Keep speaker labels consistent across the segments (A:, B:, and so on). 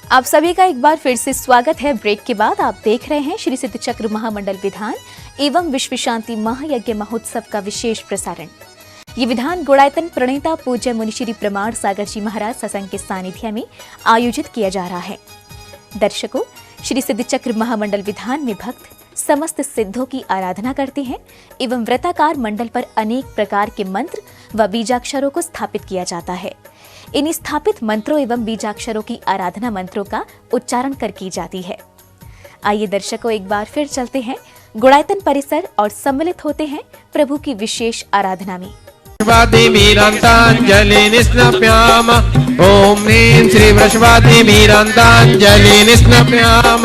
A: आप सभी का एक बार फिर से स्वागत है। ब्रेक के बाद आप देख रहे हैं श्री सिद्ध चक्र महामंडल विधान एवं विश्व शांति महायज्ञ महोत्सव का विशेष प्रसारण। ये विधान गुणायतन प्रणेता पूज्य मुनिश्री प्रमाण सागर जी महाराज सत्संग के सानिध्य में आयोजित किया जा रहा है। दर्शकों, श्री सिद्ध चक्र महामंडल विधान में भक्त समस्त सिद्धों की आराधना करते हैं एवं व्रताकार मंडल पर अनेक प्रकार के मंत्र व बीजाक्षरों को स्थापित किया जाता है। इन स्थापित मंत्रों एवं बीजाक्षरों की आराधना मंत्रों का उच्चारण कर की जाती है। आइए दर्शकों, एक बार फिर चलते हैं गुणायतन परिसर और सम्मिलित होते हैं प्रभु की विशेष आराधना में।
B: ओम नीम श्री वृषभादि मीरांतांजलि निस्नप्याम।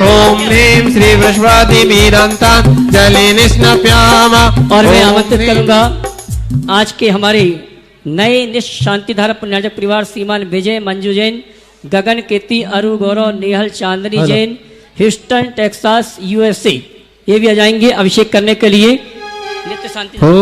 B: ओम नीम श्री वृषभादि मीरांतांजलि निस्नप्याम।
C: और मैं आमंत्रित करूंगा आज के हमारे नए निष्ठ शांतिधारा पुण्यार्जक परिवार श्रीमान विजय मंजू जैन, गगन कीर्ति, अरु गौरव, नेहल चांदनी जैन, ह्यूस्टन टेक्सास USA, ये भी आ जाएंगे अभिषेक करने के लिए। नित्य शांति
D: हो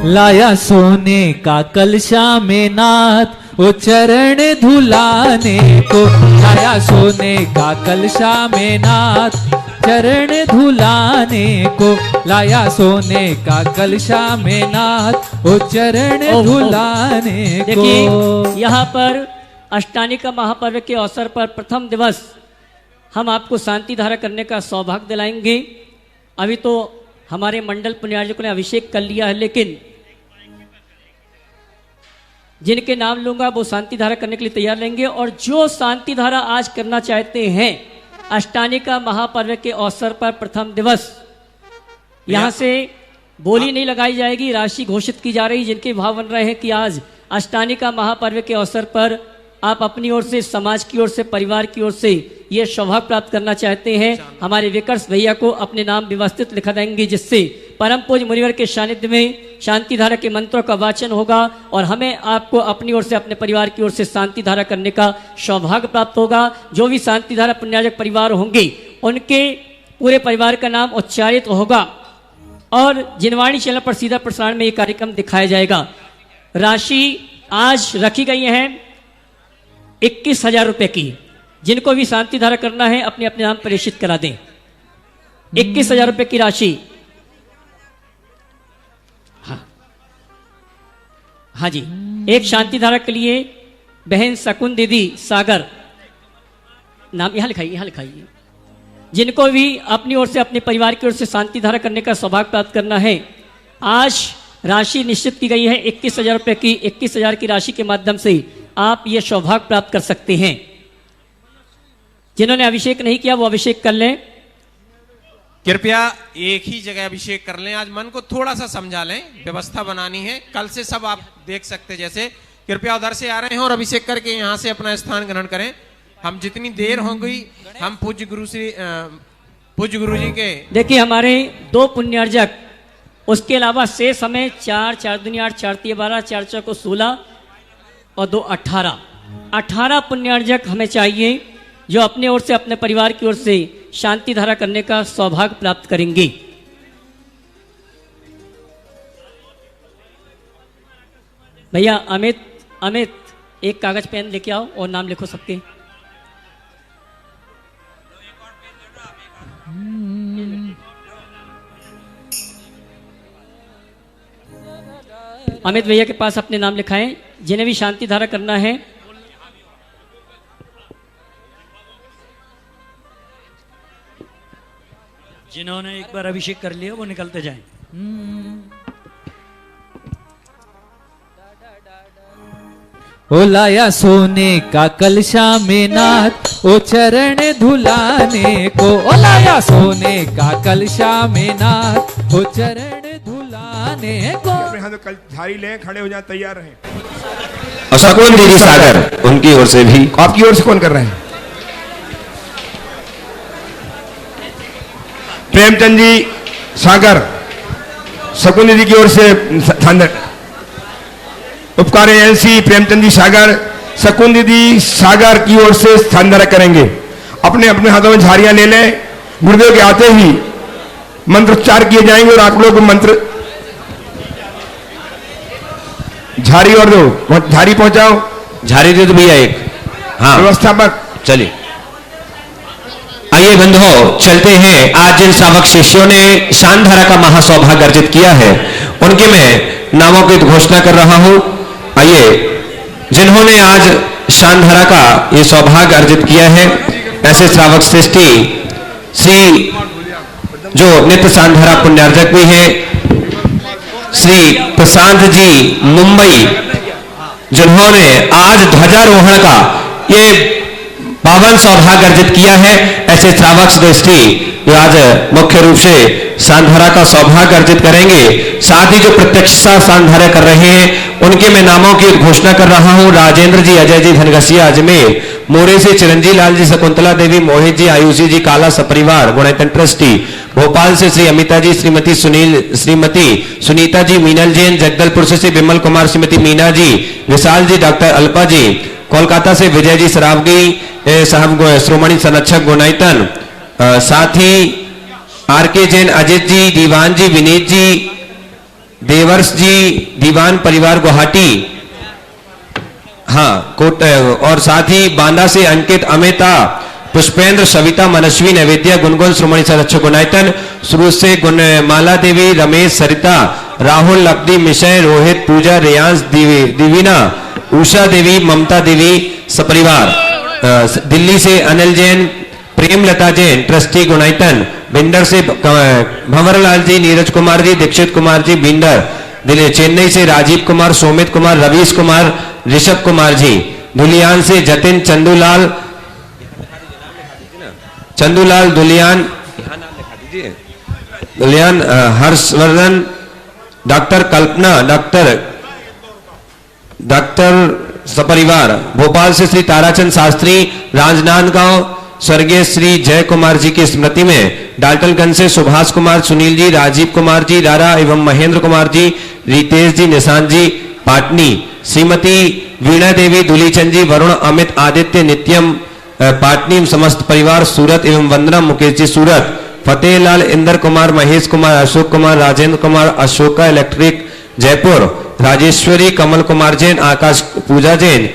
D: लाया सोने का कलशा में नाथ, ओ चरण धुलाने को। लाया सोने का कलशा में नाथ, चरण धुलाने को। लाया सोने का कलशा में नाथ, ओ चरण धुलाने को।
C: देखिए, यहाँ पर अष्टानी का महापर्व के अवसर पर प्रथम दिवस हम आपको शांति धारा करने का सौभाग्य दिलाएंगे। अभी तो हमारे मंडल पुण्यार्जकों ने अभिषेक कर लिया है, लेकिन जिनके नाम लूंगा वो शांति धारा करने के लिए तैयार रहेंगे। और जो शांति धारा आज करना चाहते हैं अष्टानी का महापर्व के अवसर पर प्रथम दिवस, यहां से बोली नहीं लगाई जाएगी, राशि घोषित की जा रही। जिनके भाव बन रहे हैं कि आज अष्टानी का महापर्व के अवसर पर आप अपनी ओर से, समाज की ओर से, परिवार की ओर से ये सौभाग्य प्राप्त करना चाहते हैं, हमारे विकर्ष भैया को अपने नाम व्यवस्थित लिखा देंगे, जिससे परम पूज्य मुनिवर के सानिध्य में शांति धारा के मंत्रों का वाचन होगा और हमें आपको अपनी ओर से, अपने परिवार की ओर से शांति धारा करने का सौभाग्य प्राप्त होगा। जो भी शांति धारा पुण्यार्जक परिवार होंगे उनके पूरे परिवार का नाम उच्चारित होगा और जिनवाणी चैनल पर सीधा प्रसारण में ये कार्यक्रम दिखाया जाएगा। राशि आज रखी गई है 21,000 रुपए की। जिनको भी शांति धारा करना है अपने अपने नाम प्रेषित करा दें। 21,000 रुपए की राशि। हाँ जी, एक शांति धारा के लिए बहन शकुन दीदी सागर, नाम यहां लिखाइए। जिनको भी अपनी ओर से, अपने परिवार की ओर से शांति धारा करने का सौभाग्य प्राप्त करना है, आज राशि निश्चित की गई है 21,000 रुपए की। 21,000 की राशि के माध्यम से आप ये सौभाग्य प्राप्त कर सकते हैं। जिन्होंने अभिषेक नहीं किया वो अभिषेक कर लें।
B: कृपया एक ही जगह अभिषेक कर लें। आज मन को थोड़ा सा समझा लें, व्यवस्था बनानी है। कल से सब आप देख सकते हैं। जैसे कृपया उधर से आ रहे हैं और अभिषेक करके यहाँ से अपना स्थान ग्रहण करें। हम जितनी देर हो गई, हम पूज्य गुरु जी के
C: देखिए हमारे 2 पुण्यार्जक, उसके अलावा शेष हमें 4 दूनी 8, 4 तिया 12, 4 चौको 16 और 2 18 पुण्यार्जक हमें चाहिए, जो अपने ओर से, अपने परिवार की ओर से शांति धारा करने का सौभाग्य प्राप्त करेंगे। भैया अमित एक कागज पेन लेके आओ और नाम लिखो सबके। अमित भैया के पास अपने नाम लिखाएं। जिन्हें भी शांति धारा करना है
E: जिन्होंने एक बार अभिषेक कर लिया वो निकलते जाएं।
D: ओ लाया सोने का कलशा में नाथ, ओ चरण धुलाने को। ओ लाया सोने का कलशा में नाथ, ओ चरण धुलाने को।
F: कल झाड़ी लें, खड़े हो जाए, तैयार रहें।
G: और शकुन दीदी सागर, उनकी ओर से भी।
F: आपकी ओर से कौन कर रहे हैं? प्रेमचंद जी सागर, शकुन दीदी की ओर से उपकार एजेंसी प्रेमचंद जी सागर, शकुन दीदी सागर की ओर से स्थान धारा करेंगे। अपने अपने हाथों में झाड़ियां ले लें। गुरुदेव के आते ही मंत्रोच्चार किए जाएंगे और आप लोग मंत्र झाड़ी और दो, झाड़ी पहुंचाओ।
G: झाड़ी दे दो भैया एक। हाँ,
F: व्यवस्थापक
G: चलिए आइए बंधुओं चलते हैं। आज जिन श्रावक शिष्यों ने शानधारा का महासौभाग्य अर्जित किया है उनके मैं नामों की घोषणा कर रहा हूं। आइए जिन्होंने आज शानधारा का ये सौभाग्य अर्जित किया है ऐसे श्रावक श्रेष्ठी श्री जो नित्य शानधारा पुण्यार्जक भी है श्री प्रशांत जी मुंबई, जिन्होंने आज ध्वजारोहण का ये पावन सौभाग्य अर्जित किया है। ऐसे श्रावक श्रेष्ठी जो आज मुख्य रूप से शानधारा का सौभाग्य अर्जित करेंगे, साथ ही जो प्रत्यक्ष शानधारा कर रहे हैं उनके मैं नामों की घोषणा कर रहा हूं। राजेंद्र जी, अजय जी धनघसिया अजमेर, मोरे से चिरंजी लाल जी, शकुंतला देवी, मोहित जी, आयुषी जी काला सपरिवार गुणायतन ट्रस्टी, भोपाल से श्री अमिता जी, श्रीमती सुनीता जी, मीनल जैन, जगदलपुर से श्री विमल कुमार, श्रीमती मीना जी, विशाल जी, डॉक्टर अल्पा जी, कोलकाता से विजय जी सरावगी साहब श्रोमणी संरक्षक गुणायतन, साथ ही आर के जैन, अजित जी, दीवान जी, विनीत जी, देवर्ष जी, दीवान परिवार गुवाहाटी, हाँ कोट, और साथ ही बांदा से अंकित, अमिता, पुष्पेंद्र, सविता, मनस्वी, नैवेद्या, गुनगुन श्रोमणी संरक्षक गुणायतन, शुरू से माला देवी, रमेश, सरिता, राहुल, लब्धि, मिशय, रोहित, पूजा, रेयांश, दिवीना, उषा देवी, ममता देवी सपरिवार, दिल्ली से अनिल जैन, प्रेमलता जैन ट्रस्टी गुणायतन, बिंडर से भंवरलाल जी, नीरज कुमार जी, दीक्षित कुमार जी बिंडर, दिल्ली, चेन्नई से राजीव कुमार, सोमित कुमार, रवीश कुमार, ऋषभ कुमार जी, धुलियान से जतिन, चंदूलाल दुलियान, हर्षवर्धन, डॉक्टर कल्पना, डॉक्टर सपरिवार, भोपाल से श्री ताराचंद शास्त्री, राजनांदगांव स्वर्गीय श्री जय कुमार जी की स्मृति में, डाल्टनगंज से सुभाष कुमार, सुनील जी, राजीव कुमार जी, रारा एवं महेंद्र कुमार जी, रितेश जी, निशांत जी, पाटनी, श्रीमती वीणा देवी, दुलीचंद जी, वरुण, अमित, आदित्य, नित्यम पाटनी, समस्त परिवार सूरत एवं वंदना मुकेश जी सूरत, फतेहलाल, इंदर कुमार, महेश कुमार, अशोक कुमार, राजेंद्र कुमार, अशोका इलेक्ट्रिक जयपुर, राजेश्वरी, कमल कुमार जैन, आकाश पूजा जैन,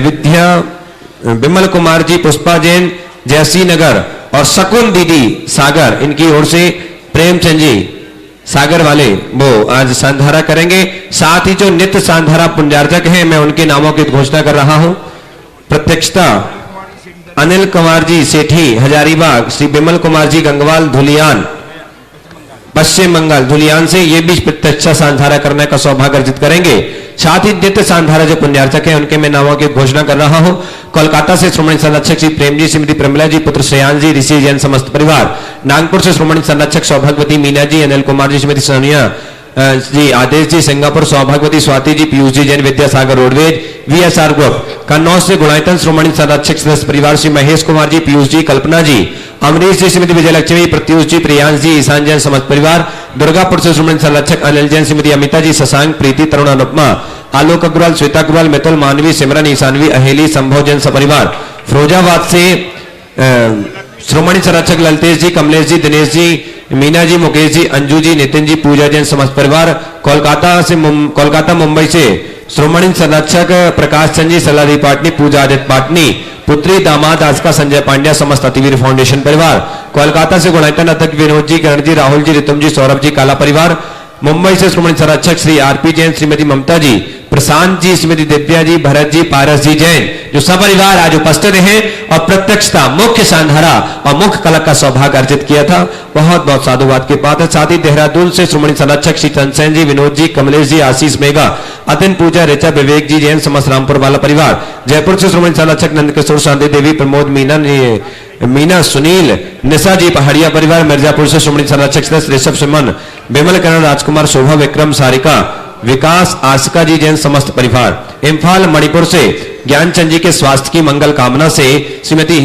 G: विद्या, विमल कुमार जी, पुष्पा जैन, जयसी नगर, और शकुन दीदी सागर, इनकी ओर से प्रेमचंद जी सागर वाले वो आज शानधारा करेंगे। साथ ही जो नित्य शानधारा पुण्यार्जक हैं मैं उनके नामों की घोषणा कर रहा हूं। प्रत्यक्षता अनिल कुमार जी सेठी हजारीबाग, श्री विमल कुमार जी गंगवाल धुलियान, पश्चिम बंगाल धुलियान से ये भी प्रत्यक्ष शानधारा करने का सौभाग्य अर्जित करेंगे। साथ ही नित्य शानधारा जो पुण्यार्चक हैं उनके मैं नामों की घोषणा कर रहा हूं। कोलकाता से श्रोमणी संरक्षक श्री प्रेम जी, श्रीमती प्रमिला जी, पुत्र श्रेयांश जी, ऋषि जैन समस्त परिवार, नागपुर से श्रोमणी संरक्षक सौभाग्यवती मीना जी, अनिल कुमार जी, श्रीमती सोनिया जी, आदेश जी, सिंगापुर सौभाग्यवती Swati ji, Piyush ji Jain, Vidyasagar roadways, VSR group, Kannauj से गुणायतन श्रोमणी संरक्षक सदस्य परिवार श्री महेश कुमार जी, पीयूष जी, कल्पना जी, अमरीश जी, श्रीमती विजयलक्ष्मी, प्रत्युष जी, प्रियांश जी, ईशान जैन समस्त परिवार, दुर्गापुर से श्रोमणी संरक्षक अनिल जैन, श्रीमती अमिता जी, शशांक, प्रीति, तरुण, अनुपमा, आलोक अग्रवाल, श्वेता अग्रवाल, मितुल, मानवी, सिमरन, ईशानवी, अहेली, संभव जैन सपरिवार, फिरोजाबाद से श्रोमणी संरक्षक ललतेश जी, कमलेश जी, दिनेश जी, मीना जी, मुकेश जी, अंजू जी, नितिन जी, पूजा जैन समस्त परिवार, कोलकाता मुंबई से श्रोमणी संरक्षक प्रकाश चंद जी, सलादी पाटनी, पूजा आदित्य पाटनी, पुत्री दामाद आस्का संजय पांड्या समस्त अतिवीर फाउंडेशन परिवार, कोलकाता से गुणायतन अतक विनोद जी, करण जी, राहुल जी, रितुम जी, सौरभ जी, काला परिवार, मुंबई से श्रोमणी संरक्षक श्री RP जैन, श्रीमती ममता जी, प्रशांत जी, श्रीमती दिव्या जी, भरत जी, पारस जी जैन, जो सब परिवार आज उपस्थित हैं और प्रत्यक्षता मुख्य शानधारा और मुख्य कला का सौभाग्य अर्जित किया था। बहुत बहुत साधुवाद के बात है। साथ ही देहरादून से श्रोमणी संरक्षक श्री तनसेन जी, विनोद जी, कमलेश जी, आशीष मेघा, अतिन पूजा, ऋचा, विवेक जी जैन समस्त रामपुर वाला परिवार, जयपुर से श्रोमणी संरक्षक नंदकिशोर, शांति देवी, प्रमोद, मीना, सुनील, निशा जी, पहाड़िया परिवार, मिर्जापुर से श्रोमणी संरक्षक सदस्य ऋषभ, सुमन, विमल, करण, राजकुमार, शोभा, विक्रम, सारिका, विकास, आस्का जी जैन समस्त परिवार, इम्फाल मणिपुर से ज्ञानचंद जी के स्वास्थ्य की मंगल कामना से श्रीमती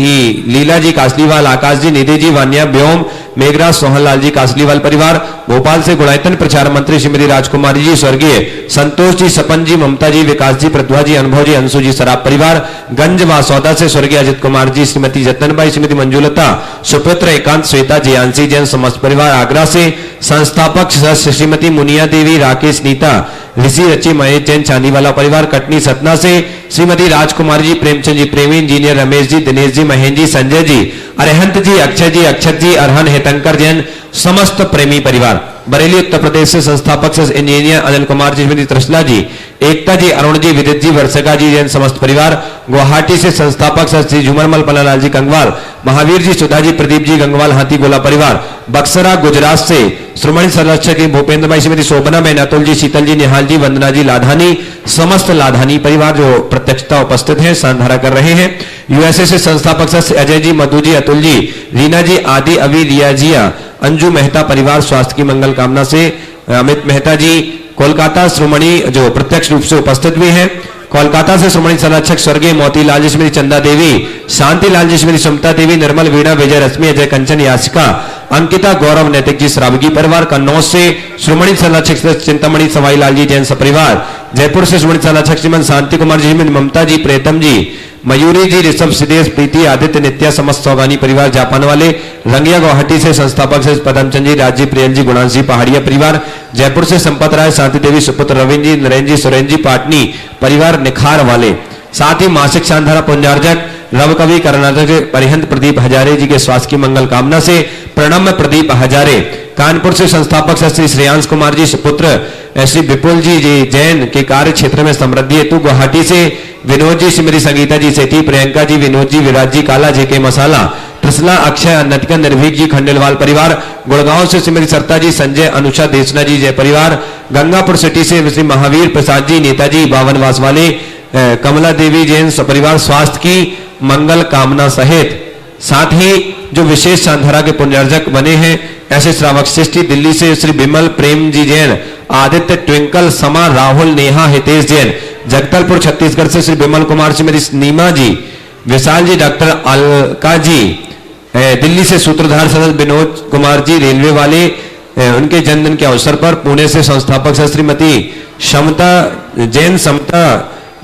G: लीला जी कासलीवाल, आकाश जी, निधि जी, वान्या, व्योम, मेघराज, सोहनलाल जी कासलीवाल परिवार, भोपाल से गुणायतन प्रचार मंत्री श्रीमती राजकुमारी जी, स्वर्गीय संतोष जी, सपन जी, ममता जी, विकास जी, प्रद्वा जी, अनुभव जी, अंशु जी सराब परिवार, गंज वासौदा से स्वर्गीय अजित कुमार जी, श्रीमती जतनबाई, श्रीमती मंजुलता, सुपुत्र एकांत, श्वेता, जयांशी जैन समस्त परिवार, आगरा से संस्थापक श्रीमती मुनिया देवी, राकेश, नीता, ऋषि रचि महेश जैन चांदीवाला परिवार कटनी सतना से श्रीमती राजकुमारी जी, प्रेमचंद जी, प्रेमी इंजीनियर रमेश जी, दिनेश जी, महेंद्र जी, संजय जी, अरहंत जी, अक्षय जी, अक्षत जी, अरहन हेतंकर जैन, समस्त प्रेमी परिवार। बरेली उत्तर प्रदेश से संस्थापक से इंजीनियर अनिल कुमार जी, श्रीमती त्रिशला जी, एकता जी, अरुण जी, विदित जी, वर्षका जी जैन समस्त परिवार। गुवाहाटी से संस्थापक सर श्री झुमरमल पन्नालाल जी कंगवाल, महावीर जी, सुधा जी, प्रदीप जी गंगवाल हाथी गोला परिवार। बक्सरा गुजरात से श्रोमणी संरक्षक भूपेंद्र भाई, श्रीमती शोभना बहन, अतुल जी, शीतल जी, निहाल जी, वंदना जी, लाधानी, समस्त लाधानी परिवार जो प्रत्यक्षता उपस्थित हैं, सांधारा कर रहे हैं। यूएसए से संस्थापक सदस्य अजय जी, मधु जी, अतुल जी, रीना जी, आदि, अवि, रिया जिया, अंजू मेहता परिवार स्वास्थ्य की मंगल कामना से अमित मेहता जी। कोलकाता श्रोमणी जो प्रत्यक्ष रूप से उपस्थित भी हैं। कोलकाता से श्रोमणी संरक्षक स्वर्गीय मोतीलाल जी, श्रीमती चंदा देवी, शांतिलाल जी, श्रीमती समता देवी, निर्मल, वीणा, विजय, रश्मि, अजय, कंचन, याचिका, अंकिता, गौरव, नैतिक जी, श्रावगी परिवार। कन्नौज से श्रोमणी संरक्षक चिंतामणि सवाईलाल जी जैन परिवार। जयपुर से श्रोमणी संरक्षक श्रीमती शांति कुमार जी, ममता जी, प्रीतम जी, मयूरी जी, ऋषभ, सिद्धेश, प्रीति, आदित्य, नित्या, समस्त सौगानी परिवार जापान वाले। रंगिया गुवाहाटी से संस्थापक से पदमचंद जी, राज जी, प्रियल जी, गुणांश जी, पहाड़िया परिवार। जयपुर से संपत राय, शांति देवी, सुपुत्र रविंद्र जी, नरेंद्र जी, सुरेंद्र जी, पाटनी परिवार निखार वाले। साथ ही मासिक शानधारा पुण्यार्जक रव कवि कर्नाटक के परिहंत प्रदीप हजारे जी के स्वास्थ्य की मंगल कामना से प्रणम्य प्रदीप हजारे। कानपुर से संस्थापक श्री श्रेयांश कुमार जी, सुपुत्र श्री विपुल जी जैन के कार्य क्षेत्र में समृद्धि हेतु। गुवाहाटी से विनोद जी, श्रीमती संगीता जी सेठी, प्रियंका जी, विनोद जी, विराज जी, काला जी के मसाला, ट्रिसला, अक्षय, नटकन, निर्भीक जी, खंडेलवाल परिवार। गुड़गांव से श्रीमती सरता जी, संजय, अनुषा, देशना जी जय परिवार। गंगापुर सिटी से श्री महावीर प्रसाद जी, नेताजी, बावनवास वाले, कमला देवी जैन सपरिवार स्वास्थ्य की मंगल कामना सहित। साथ ही जो विशेष शानधारा के पुण्यार्जक बने हैं ऐसे श्रावक सृष्टि दिल्ली से श्री बिमल प्रेम जी जैन, आदित्य, ट्विंकल, समा, राहुल, नेहा, हितेश जैन। जगदलपुर छत्तीसगढ़ से श्री बिमल कुमार, श्रीमती नीमा जी, विशाल जी, डॉक्टर अलका जी। दिल्ली से सूत्रधार सदस्य विनोद कुमार जी रेलवे वाले, उनके जन्मदिन के अवसर पर। पुणे से संस्थापक श्रीमती समता जैन, समता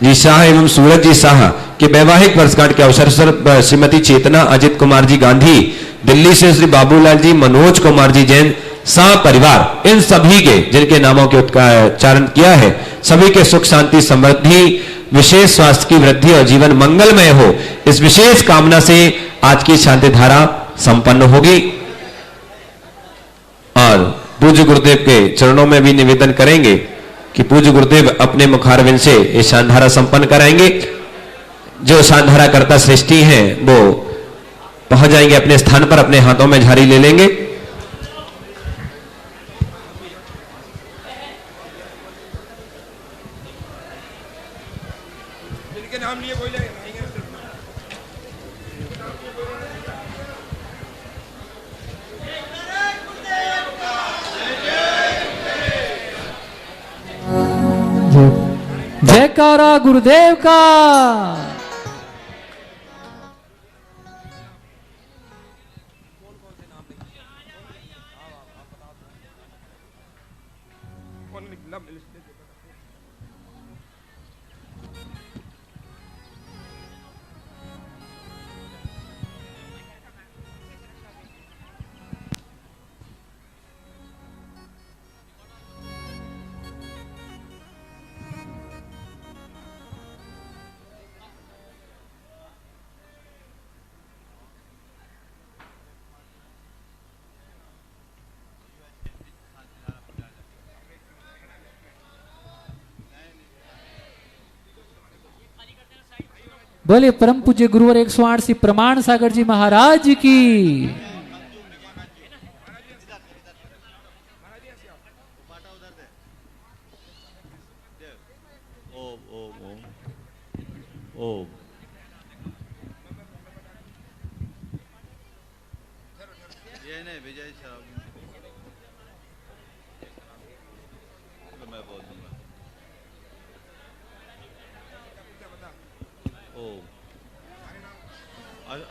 G: जी शाह एवं सूरज जी शाह के वैवाहिक वर्षगांठ के अवसर पर श्रीमती चेतना अजित कुमार जी गांधी। दिल्ली से श्री बाबूलाल जी, मनोज कुमार जी जैन सा परिवार। इन सभी के जिनके नामों के उच्चारण किया है सभी के सुख शांति समृद्धि विशेष स्वास्थ्य की वृद्धि और जीवन मंगलमय हो, इस विशेष कामना से आज की शांति धारा संपन्न होगी। और पूज्य गुरुदेव के चरणों में भी निवेदन करेंगे कि पूज्य गुरुदेव अपने मुखारविंद से ये शानधारा संपन्न कराएंगे। जो शानधारा करता सृष्टि हैं वो पहुंच जाएंगे अपने स्थान पर, अपने हाथों में झाड़ी ले लेंगे।
D: जयकारा गुरुदेव का। बोले परम पूज्य गुरुवर 108 श्री प्रमाण सागर जी महाराज की।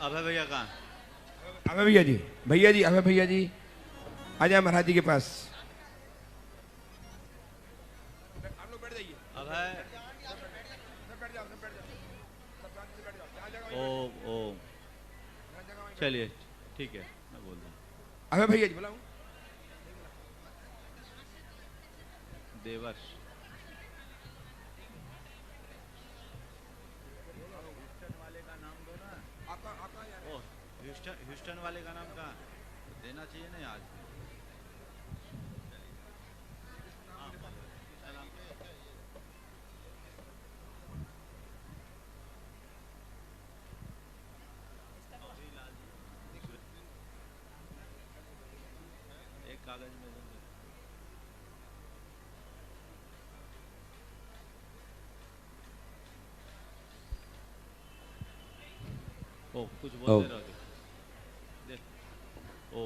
H: अभय भैया कहाँ?
F: अभय भैया जी, अभय भैया जी आ जाए महाराज जी के पास। आप लोग बैठ जाइए।
H: अभय ओ चलिए ठीक है, मैं बोल रहा हूँ।
F: अभय भैया जी बुलाऊं?
H: देवर्ष ह्यूस्टन वाले का नाम कहाँ देना चाहिए ना आज? एक कागज में ओ कुछ बोलते रहोगे। देख ओ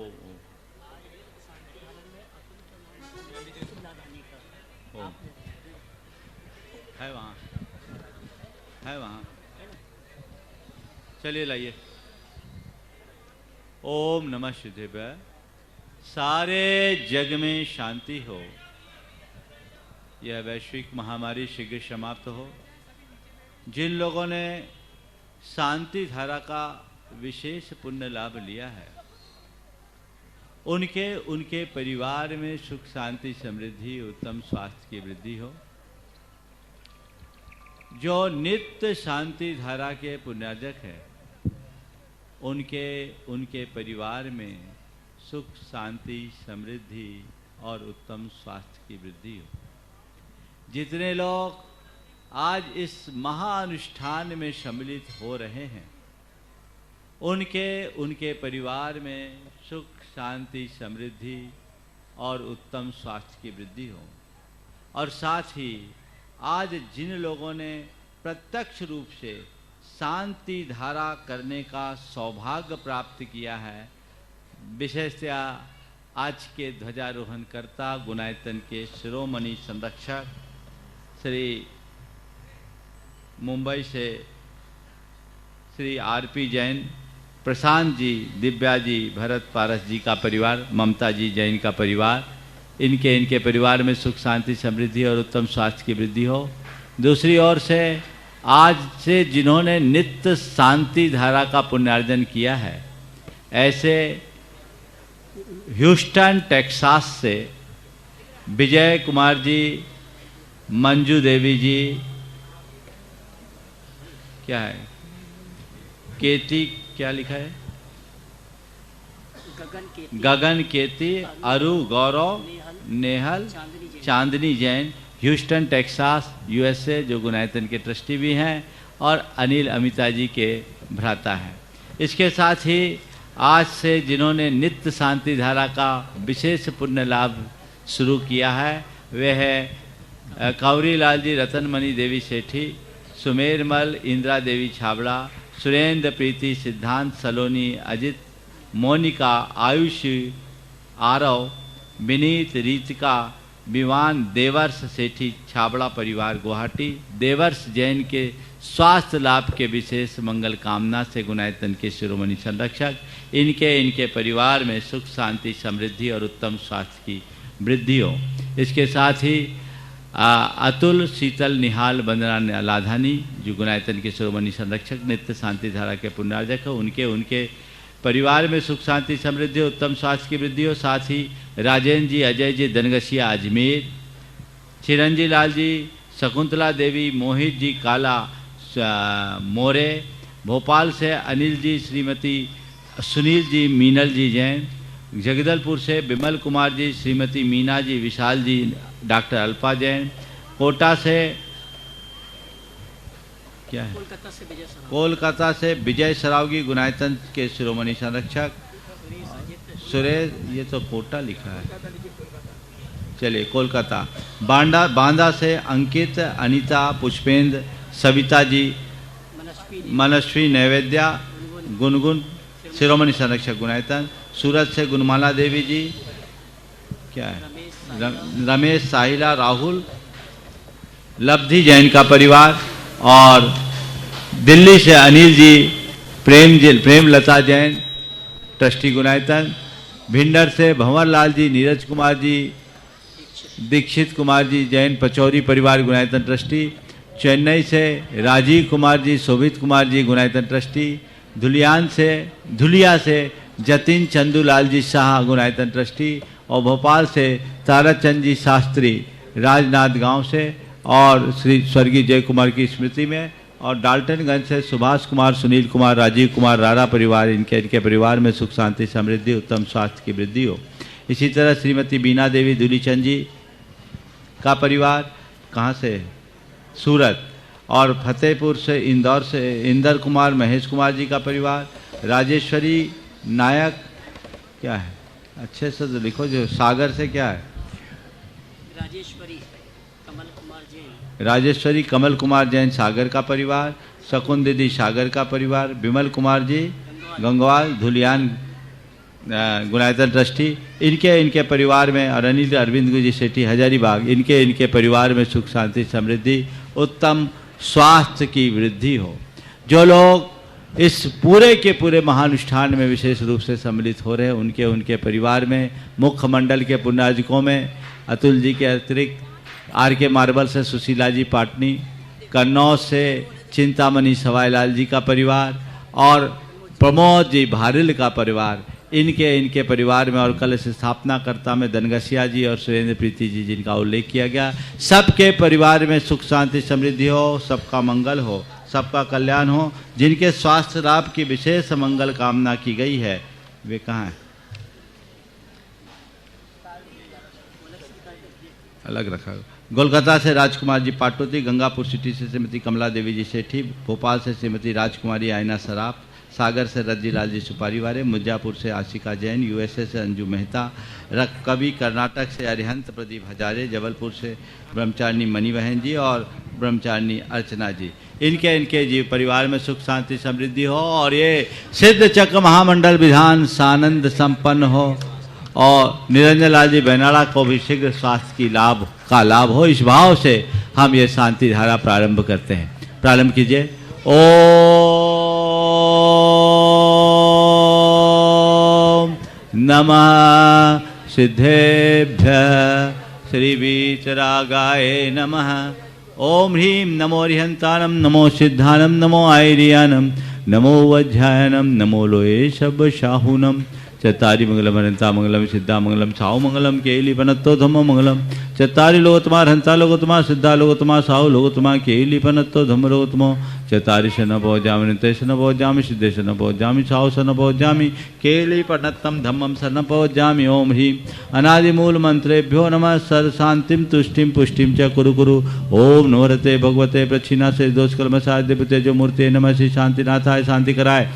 H: है वहाँ चलिए लाइए। ओम नमः शिवाय। सारे जग में शांति हो, यह वैश्विक महामारी शीघ्र समाप्त हो। जिन लोगों ने शांति धारा का विशेष पुण्य लाभ लिया है, उनके परिवार में सुख शांति समृद्धि उत्तम स्वास्थ्य की वृद्धि हो। जो नित्य शांति धारा के पुण्यार्जक है, उनके परिवार में सुख शांति समृद्धि और उत्तम स्वास्थ्य की वृद्धि हो। जितने लोग आज इस महाअनुष्ठान में सम्मिलित हो रहे हैं, उनके परिवार में सुख शांति समृद्धि और उत्तम स्वास्थ्य की वृद्धि हो। और साथ ही आज जिन लोगों ने प्रत्यक्ष रूप से शांति धारा करने का सौभाग्य प्राप्त किया है, विशेषतया आज के ध्वजारोहण कर्ता गुणायतन के शिरोमणि संरक्षक श्री मुंबई से श्री आरपी जैन, प्रशांत जी, दिव्या जी, भरत पारस जी का परिवार, ममता जी जैन का परिवार, इनके परिवार में सुख शांति समृद्धि और उत्तम स्वास्थ्य की वृद्धि हो। दूसरी ओर से आज से जिन्होंने नित्य शांति धारा का पुण्यार्जन किया है, ऐसे ह्यूस्टन टेक्सास से विजय कुमार जी, मंजू देवी जी, क्या है केती, क्या लिखा है, गगन केती, अरु गौरव, नेहल, चांदनी जैन, ह्यूस्टन टेक्सास यूएसए, जो गुणायतन के ट्रस्टी भी हैं और अनिल अमिता जी के भ्राता हैं। इसके साथ ही आज से जिन्होंने नित्य शांति धारा का विशेष पुण्य लाभ शुरू किया है, वे है कौरी लाल जी, रतनमणि देवी सेठी, सुमेरमल, इंदिरा देवी छाबड़ा, सुरेंद्र प्रीति, सिद्धांत सलोनी, अजित, मोनिका, आयुष, आरव, विनीत, रीतिका, विवान, देवर्ष सेठी छाबड़ा परिवार गुवाहाटी, देवर्ष जैन के स्वास्थ्य लाभ के विशेष मंगल कामना से गुणायतन के शिरोमणि संरक्षक, इनके परिवार में सुख शांति समृद्धि और उत्तम स्वास्थ्य की वृद्धि हो। इसके साथ ही अतुल, शीतल, निहाल, वंदना लाधानी, जो गुणायतन के शिरोमणि संरक्षक नित्य शांति धारा के पुण्यार्जक हो, उनके परिवार में सुख शांति समृद्धि उत्तम स्वास्थ्य की वृद्धि हो। साथ ही राजेंद्र जी, अजय जी, दनगसिया अजमेर, चिरंजी लाल जी, शकुंतला देवी, मोहित जी काला मोरे, भोपाल से अनिल जी, श्रीमती सुनील जी, मीनल जी जैन, जगदलपुर से विमल कुमार जी, श्रीमती मीना जी, विशाल जी, डॉक्टर अल्पा जैन, कोटा से क्या है, कोलकाता से विजय सरावगी, गुणायतन के शिरोमणि संरक्षक, सुरेश, ये तो कोटा लिखा है, चलिए कोलकाता, बांदा से अंकित, अनीता, पुष्पेंद्र, सविता जी, मनस्वी, नैवेद्या, गुनगुन, शिरोमणि संरक्षक गुणायतन, सूरत से गुणमाला देवी जी, क्या है, रमेश, साहिला, राहुल, लब्धि जैन का परिवार, और दिल्ली से अनिल जी, प्रेमलता जैन ट्रस्टी गुणायतन, भिंडर से भंवर लाल जी, नीरज कुमार जी, दीक्षित कुमार जी जैन पचौरी परिवार गुणायतन ट्रस्टी, चेन्नई से राजीव कुमार जी, शोभित कुमार जी गुणायतन ट्रस्टी, धुलिया से जतिन चंदूलाल जी शाह गुणायतन ट्रस्टी, और भोपाल से ताराचंद जी शास्त्री राजनाथ गांव से, और श्री स्वर्गीय जय कुमार की स्मृति में, और डाल्टनगंज से सुभाष कुमार, सुनील कुमार, राजीव कुमार, रारा परिवार, इनके परिवार में सुख शांति समृद्धि उत्तम स्वास्थ्य की वृद्धि हो। इसी तरह श्रीमती बीना देवी दूलीचंद जी का परिवार कहाँ से, सूरत, और फतेहपुर से, इंदौर से इंदर कुमार, महेश कुमार जी का परिवार, राजेश्वरी नायक क्या है, अच्छे से तो लिखो, जो सागर से क्या है, राजेश्वरी कमल कुमार जैन सागर का परिवार, शकुन दीदी सागर का परिवार, विमल कुमार जी गंगवाल धुलियान गुनायतन ट्रस्टी, इनके परिवार में, और अनिल अरविंद जी सेठी हजारीबाग, इनके परिवार में सुख शांति समृद्धि उत्तम स्वास्थ्य की वृद्धि हो। जो लोग इस पूरे के पूरे महानुष्ठान में विशेष रूप से सम्मिलित हो रहे हैं, उनके परिवार में, मुख्य मंडल के पुण्याजिकों में अतुल जी के अतिरिक्त आर के मार्बल से सुशीला जी पाटनी, कन्नौज से चिंतामणि सवाईलाल जी का परिवार, और प्रमोद जी भारिल का परिवार, इनके परिवार में, और कलश स्थापनाकर्ता में दनगसिया जी और सुरेंद्र प्रीति जी जिनका उल्लेख किया गया, सबके परिवार में सुख शांति समृद्धि हो, सबका मंगल हो, सबका कल्याण हो। जिनके स्वास्थ्य लाभ की विशेष मंगल कामना की गई है वे कहाँ हैं, अलग रखा। कोलकाता से राजकुमार जी पाटोती, गंगापुर सिटी से श्रीमती कमला देवी जी सेठी, भोपाल से श्रीमती राजकुमारी आयना सराफ, सागर से रज्जी लाल जी सुपारी वाले, मिर्जापुर से आशिका जैन, यूएसए से अंजू मेहता, कवि कर्नाटक से अरिहंत प्रदीप हजारे, जबलपुर से ब्रह्मचारिणी मणि बहन जी और ब्रह्मचारिणी अर्चना जी, इनके जी परिवार में सुख शांति समृद्धि हो, और ये सिद्ध चक्र महामंडल विधान सानंद संपन्न हो, और निरंजन लाल जी बैनाड़ा को भी शीघ्र स्वास्थ्य की लाभ हो। इस भाव से हम ये शांति धारा प्रारंभ करते हैं। प्रारंभ कीजिए। ओम नमः सिद्धेभ्यः श्री वीतरागाय नमः। ओम ह्रीं नमो रिहंतानम, नमो सिद्धानम, नमो आयरियानम, नमो वज्रायनम, नमो लोये शब शाहूनम। चत्तारी मंगलम हरंता मंगलम, सिद्धा मंगलम, साहु मंगलम, केली पनत्तो धम्म मंगलम। चत्तारी लोगोत्तमा हरंता लोगोत्तमा, सिद्धा लोगोत्तमा, साहु लोगोत्तमा, केली पनत्तो धम्म लोगोत्तमो। चत्तारी शन भोजामि, नित्य शन भोजामि, सिद्धे शन भोजामि, साहु शन भोजामि, केली पनत्तम धम्मम शन भोजामि। ओम ह्रीं अनादिमूल मंत्रेभ्यो नमः। सर्व शांतिम तुष्टिम पुष्टिम च कुरु कुरु। ओम नवरते भगवते प्रच्छिन्ना से दोष कलमसाय दिव्य जो मूर्ति नमः। श्री शांतिनाथाय शांति कराय।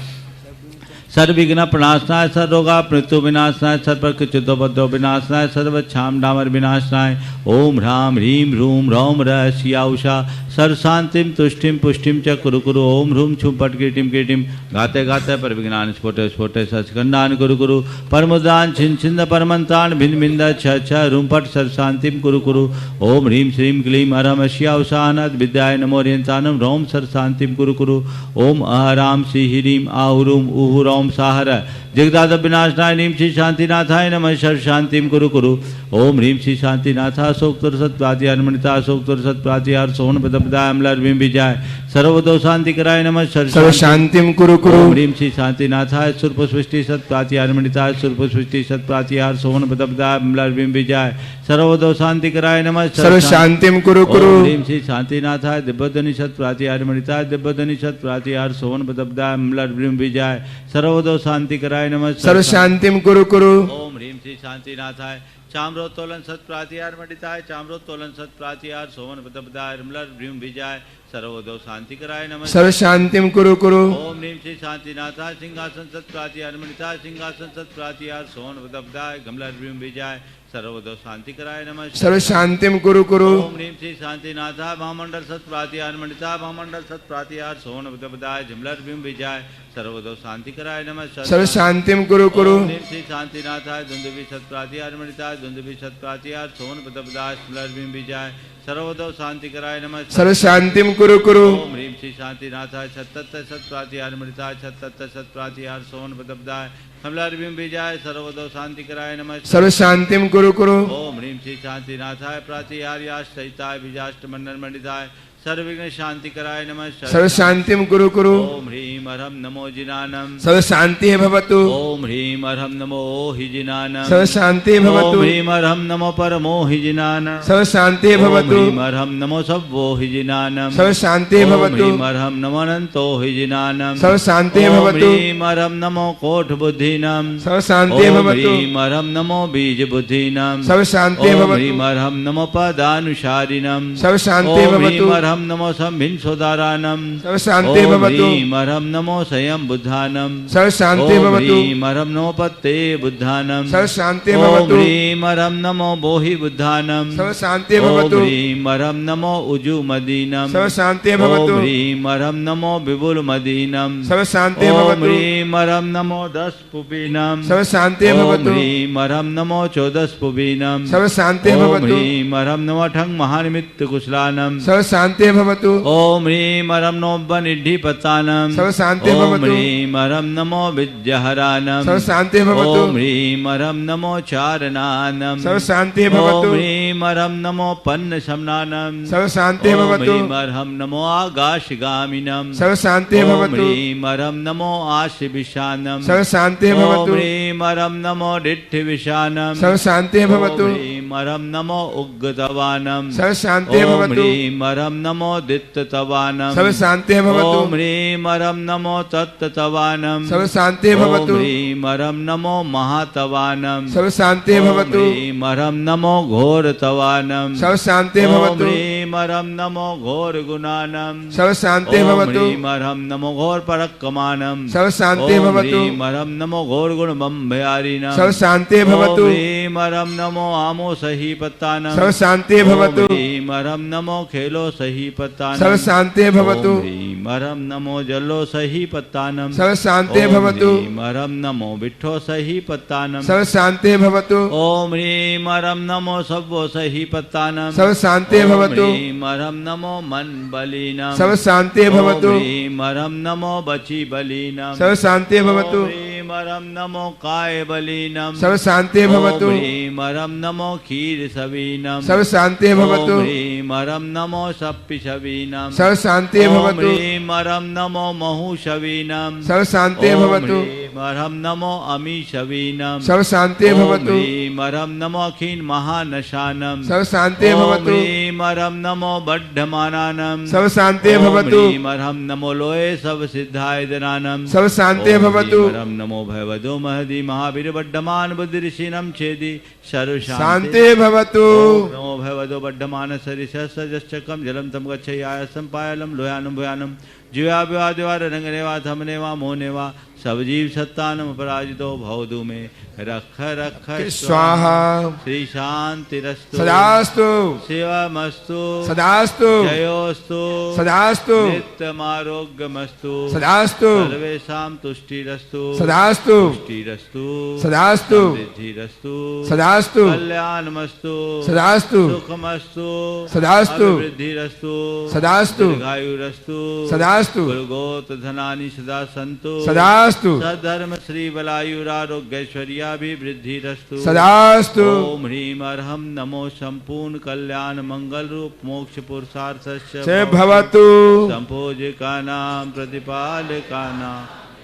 H: सर्वविघ्न प्रणाशनाय, सर्वरोगा मृत्यु विनाशनाय, सर्वकृत्युपद्रव विनाशनाय, सर्वच्छाम डामर विनाशनाय। ओम ह्रां ह्रीं ह्रूं ह्रौं रहस्या उषा सर्व शांतिम तुष्टिम पुष्टिम च कुरु कुरु। ओम ह्रूं छुम पट कीटिम कीटिम गाते गाते पर विज्ञान स्फोटे स्फोटे सचखंडान कुरु कुरु। परमुद्रान छिन छिंद परमंतान भिन्न भिन्न छ छ रूम पट सर्व शांतिम कुरु कुरु। ओम ह्रीं श्रीं क्लीं अरहमस्या उषानद विद्याय नमो रियंतानम रोम सर्व शांतिम कुरु कुरु। ओम अहराम श्री ह्रीं आहुरूम उहुरोम साहर जगदाद विनाशनाय नीम श्री शांतिनाथाय नमः। सर्व शांतिम कुरु कुरु। ओम ह्रीं श्री शांतिनाथा शोक्तुर सत्प्रातिहार मणिता शोक्तुर सत्प्रातिहार सोहन पदपदाय अम्लर विजाय सर्वदो शांति कराय नमः।
F: सर्व शांतिम कुरु कुरु।
H: ओम ह्रीं श्री शांतिनाथाय सुरप सृष्टि सत्प्रातिहार मणिता सुरप सृष्टि सत्प्रातिहार सोहन पदपदाय अम्लर विजाय सर्वदो शांति कराय नमः।
F: सर्व शांतिम कुरु कुरु।
H: ओम ह्रीं श्री शांतिनाथाय दिव्यधनि सत्प्रातिहार मणिता दिव्यधनि सत्प्रातिहार सोहन पदपदाय अम्लर विजाय सर्वदो शांति कराय नमः।
F: सर्व शांतिम कुरु कुरु।
H: ओम ह्रीं श्री शांतिनाथाय चाम्रोत्तोलन सत्प्रातिहार मंडिताय चाम्रोत्तोलन सत्प्रातिहार सोमन पदपदाय मलर भ्रीम विजाय सर्वदो शांति कराय नमः।
F: सर्व शांतिम कुरु कुरु।
H: ओम ह्रीं श्री शांतिनाथाय सिंहासन सत्प्रातिहार मंडिताय सिंहासन सत्प्रातिहार सोमन पदपदाय गमलर भ्रीम विजाय सर्वदो शांति कराय नमः।
F: सर्व शांतिम कुरु कुरु।
H: ओम ह्रीं श्री शांतिनाथाय महामंडल सत्प्रातिहार मंडिताय महामंडल सत्प्रातिहार सोमन पदपदाय जमलर भ्रीम विजाय सर्वदो शांति कराय नमः।
F: सर्व शांतिम कुरु कुरु।
H: ओम ह्रीं श्री शांतिनाथाय दुंदुभि सत्प्रातिहार मंडिताय दुंदुभि सत्प्रातिहार सोमन पदपदाय जमलर भ्रीम विजाय सर्वदो शांति कराय नमः।
F: सर्व शांतिम कुरु कुरु।
H: ओम ह्रीं श्री शांतिनाथाय छत्तत सत्प्रातिहार मणिताय छत्तत सत्प्रातिहार सोन पदपदाय कमलार भीम विजाय सर्वदो शांति कराय नमः।
F: सर्व शांतिम कुरु कुरु।
H: ओम ह्रीं श्री शांतिनाथाय प्रातिहार्याश सहिताय विजाष्ट मंडल मंडिताय सर्वविघ्न शांति कराय नमः
F: सर्व शांतिम कुरु कुरु
H: ओम ह्रीम अर्हम नमो जिनानम
F: सर्व शांति भवतु
H: ओम ह्रीम अर्हम नमो हि जिनानम
F: सर्व शांति भवतु
H: ओम ह्रीम अर्हम नमो परमो हि जिनानम
F: सर्व शांति
H: ओम
F: भवतु
H: ह्रीम अर्हम नमो सब्बो हि जिनानम
F: सर्व शांति
H: ओम
F: भवतु
H: ह्रीम अर्हम नमो अनंतो हि जिनानम
F: सर्व शांति
H: ओम
F: भवतु
H: ह्रीम अर्हम नमो कोट बुद्धिनम
F: सर्व शांति
H: ओम
F: भवतु
H: ह्रीम अर्हम नमो बीज बुद्धिनम
F: सर्व शांति
H: ओम
F: भवतु
H: ह्रीम अर्हम नमो पदानुसारिणम
F: सर्व शांति
H: ओम
F: भवतु
H: ह्रीम अर्हम नमो संभिन्सोदारानम
F: सर्व शांति
H: ओम
F: भवतु
H: ह्रीम अर्हम नमो स्वयं बुद्धानम
F: सर्व शांति
H: ओम
F: भवतु
H: ह्रीम अर्हम नमो पत्ते बुद्धानम
F: सर्व शांति
H: ओम
F: भवतु
H: ह्रीम अर्हम नमो बोहि बुद्धानम
F: सर्व शांति
H: ओम
F: भवतु
H: ह्रीम अर्हम नमो उजु मदीनम
F: सर्व शांति
H: ओम
F: भवतु
H: ह्रीम अर्हम नमो विपुल मदीनम
F: सर्व शांति
H: ओम
F: भवतु
H: ह्रीम अर्हम नमो 10 पुबीनम
F: सर्व शांति
H: ओम
F: भवतु
H: ह्रीम अर्हम नमो 14 पुबीनम
F: सर्व शांति
H: ओम
F: भवतु
H: ह्रीम अर्हम नमो ठंग महानिमित्त कुशलानम
F: सर्व शांति भवतु
H: ओम ह्रीम अर्हम नमो निधि पतानम
F: सर्व शांति
H: ओम
F: भवतु
H: ह्रीम अर्हम नमो विद्याहरानम
F: सर्व शांति भवतु
H: ओम ह्रीम अर्हम नमो चारणानम
F: सर्व शांति
H: ओम
F: भवतु
H: ह्रीम अर्हम नमो पन्न शमनानम
F: सर्व शांति
H: ओम
F: भवतु
H: ह्रीम अर्हम नमो आकाशगामिनम
F: सर्व शांति
H: ओम
F: भवतु
H: ह्रीम अर्हम नमो आशि विशानम
F: सर्व शांति
H: ओम
F: भवतु
H: ह्रीम अर्हम नमो डिठ्ठि विशानम
F: सर्व शांति भवतु
H: ओम ह्रीम अर्हम नमो उग्गतवानम
F: सर्व शांति
H: ओम
F: भवतु
H: ह्रीम अर्हम नमो दित्ततवानम
F: सर्व शांति भवतु
H: ओम ह्रीम अर्हम नमो तत्ततवानम
F: सर्व शांति भवतु
H: ओम ह्रीम अर्हम नमो महातवानम
F: सर्व शांति
H: ओम
F: भवतु
H: ह्रीम अर्हम नमो घोरतवानम
F: सर्व शांति
H: ओम
F: भवतु
H: ह्रीम अर्हम नमो घोर गुणानम
F: सर्व शांति
H: ओम
F: भवतु
H: ह्रीम अर्हम नमो घोर परक्कमानम
F: सर्व शांति
H: ओम
F: भवतु
H: ह्रीम अर्हम नमो घोर गुण बम्भयारिणम
F: सर्व शांति भवतु
H: ओम ह्रीम अर्हम नमो आमो सही पत्तानम
F: सर्व शांति भवतु
H: ओम ह्रीम अर्हम नमो खेलो सही पत्तानम
F: सर्व शांति भवतु
H: ओम ह्रीम अर्हम नमो जलो सही पत्तानम
F: सर्व शांति
H: ओम
F: भवतु
H: ह्रीम अर्हम नमो विठ्ठो सही पत्तानम
F: सर्व शांति भवतु
H: ओम ह्रीम अर्हम नमो सव्वो सही पत्तानम
F: सर्व शांति
H: ओम
F: भवतु
H: ह्रीम अर्हम नमो मन बलीनम
F: सर्व शांति भवतु
H: ओम ह्रीम अर्हम नमो बची बलीनम
F: सर्व शांति भवतु
H: ओम ह्रीम अर्हम नमो काय बलीनम
F: सर्व शांति भवतु
H: ओम ह्रीम अर्हम नमो क्षीर सवीनम
F: सर्व शांति भवतु
H: ओम ह्रीम अर्हम नमो सप्पि सवीनम
F: सर्व शांति
H: ओम
F: भवतु
H: ह्रीम अर्हम नमो महु सवीनम
F: सर्व शांति
H: ओम
F: भवतु
H: ह्रीम अर्हम नमो अमी सवीनम
F: सर्व शांति
H: ओम
F: भवतु
H: ह्रीम अर्हम नमो अखिन महानशानम
F: सर्व शांति
H: ओम
F: भवतु
H: ह्रीम अर्हम नमो बड्ढमानानम
F: सर्व शांति
H: ओम
F: भवतु
H: ह्रीम अर्हम नमो लोये सब सिद्धाय दनानम
F: सर्व शांति
H: ओम
F: भवतु
H: ह्रीम अर्हम नमो भयवदो महदी महावीर बड्ढमान बुद्धि ऋषिनम छेदी सर्व
F: शांति भवतु
H: ओम नमो भगवतो बड्ढमान सरिसस्सजश्चकम जलम तम गच्छयासम पायलम लोयानम भयानम जीवा विवादिवा रंगनेवा थमनेवा मोनेवा सब जीव सत्तानम अपराजितो भवदु में रख रख
F: स्वाहा
H: श्री शांतिरस्तु
F: सदास्तु
H: शिवमस्तु
F: सदास्तु
H: जयोस्तु
F: सदास्तु
H: नित्यमारोग्यमस्तु
F: सदास्तु
H: सर्वेषां तुष्टिरस्तु
F: सदास्तु
H: तुष्टिरस्तु
F: सदास्तु
H: समृद्धिरस्तु
F: सदास्तु
H: कल्याणमस्तु
F: सदास्तु
H: सुखमस्तु
F: सदास्तु
H: वृद्धिरस्तु
F: सदास्तु
H: दीर्घायुरस्तु
F: सदास्तु
H: कुलगोत धनानि सदा सन्तु
F: सदास्तु
H: सधर्म श्री बलायुरारोग्यैश्वर्याभिवृद्धिरस्तु
F: सदास्तु
H: ओम ह्रीम अर्हम नमो संपूर्ण कल्याण मंगल रूप मोक्ष पुरुषार्थस्य
F: से भवतु
H: संपूजिकानां प्रतिपालकानां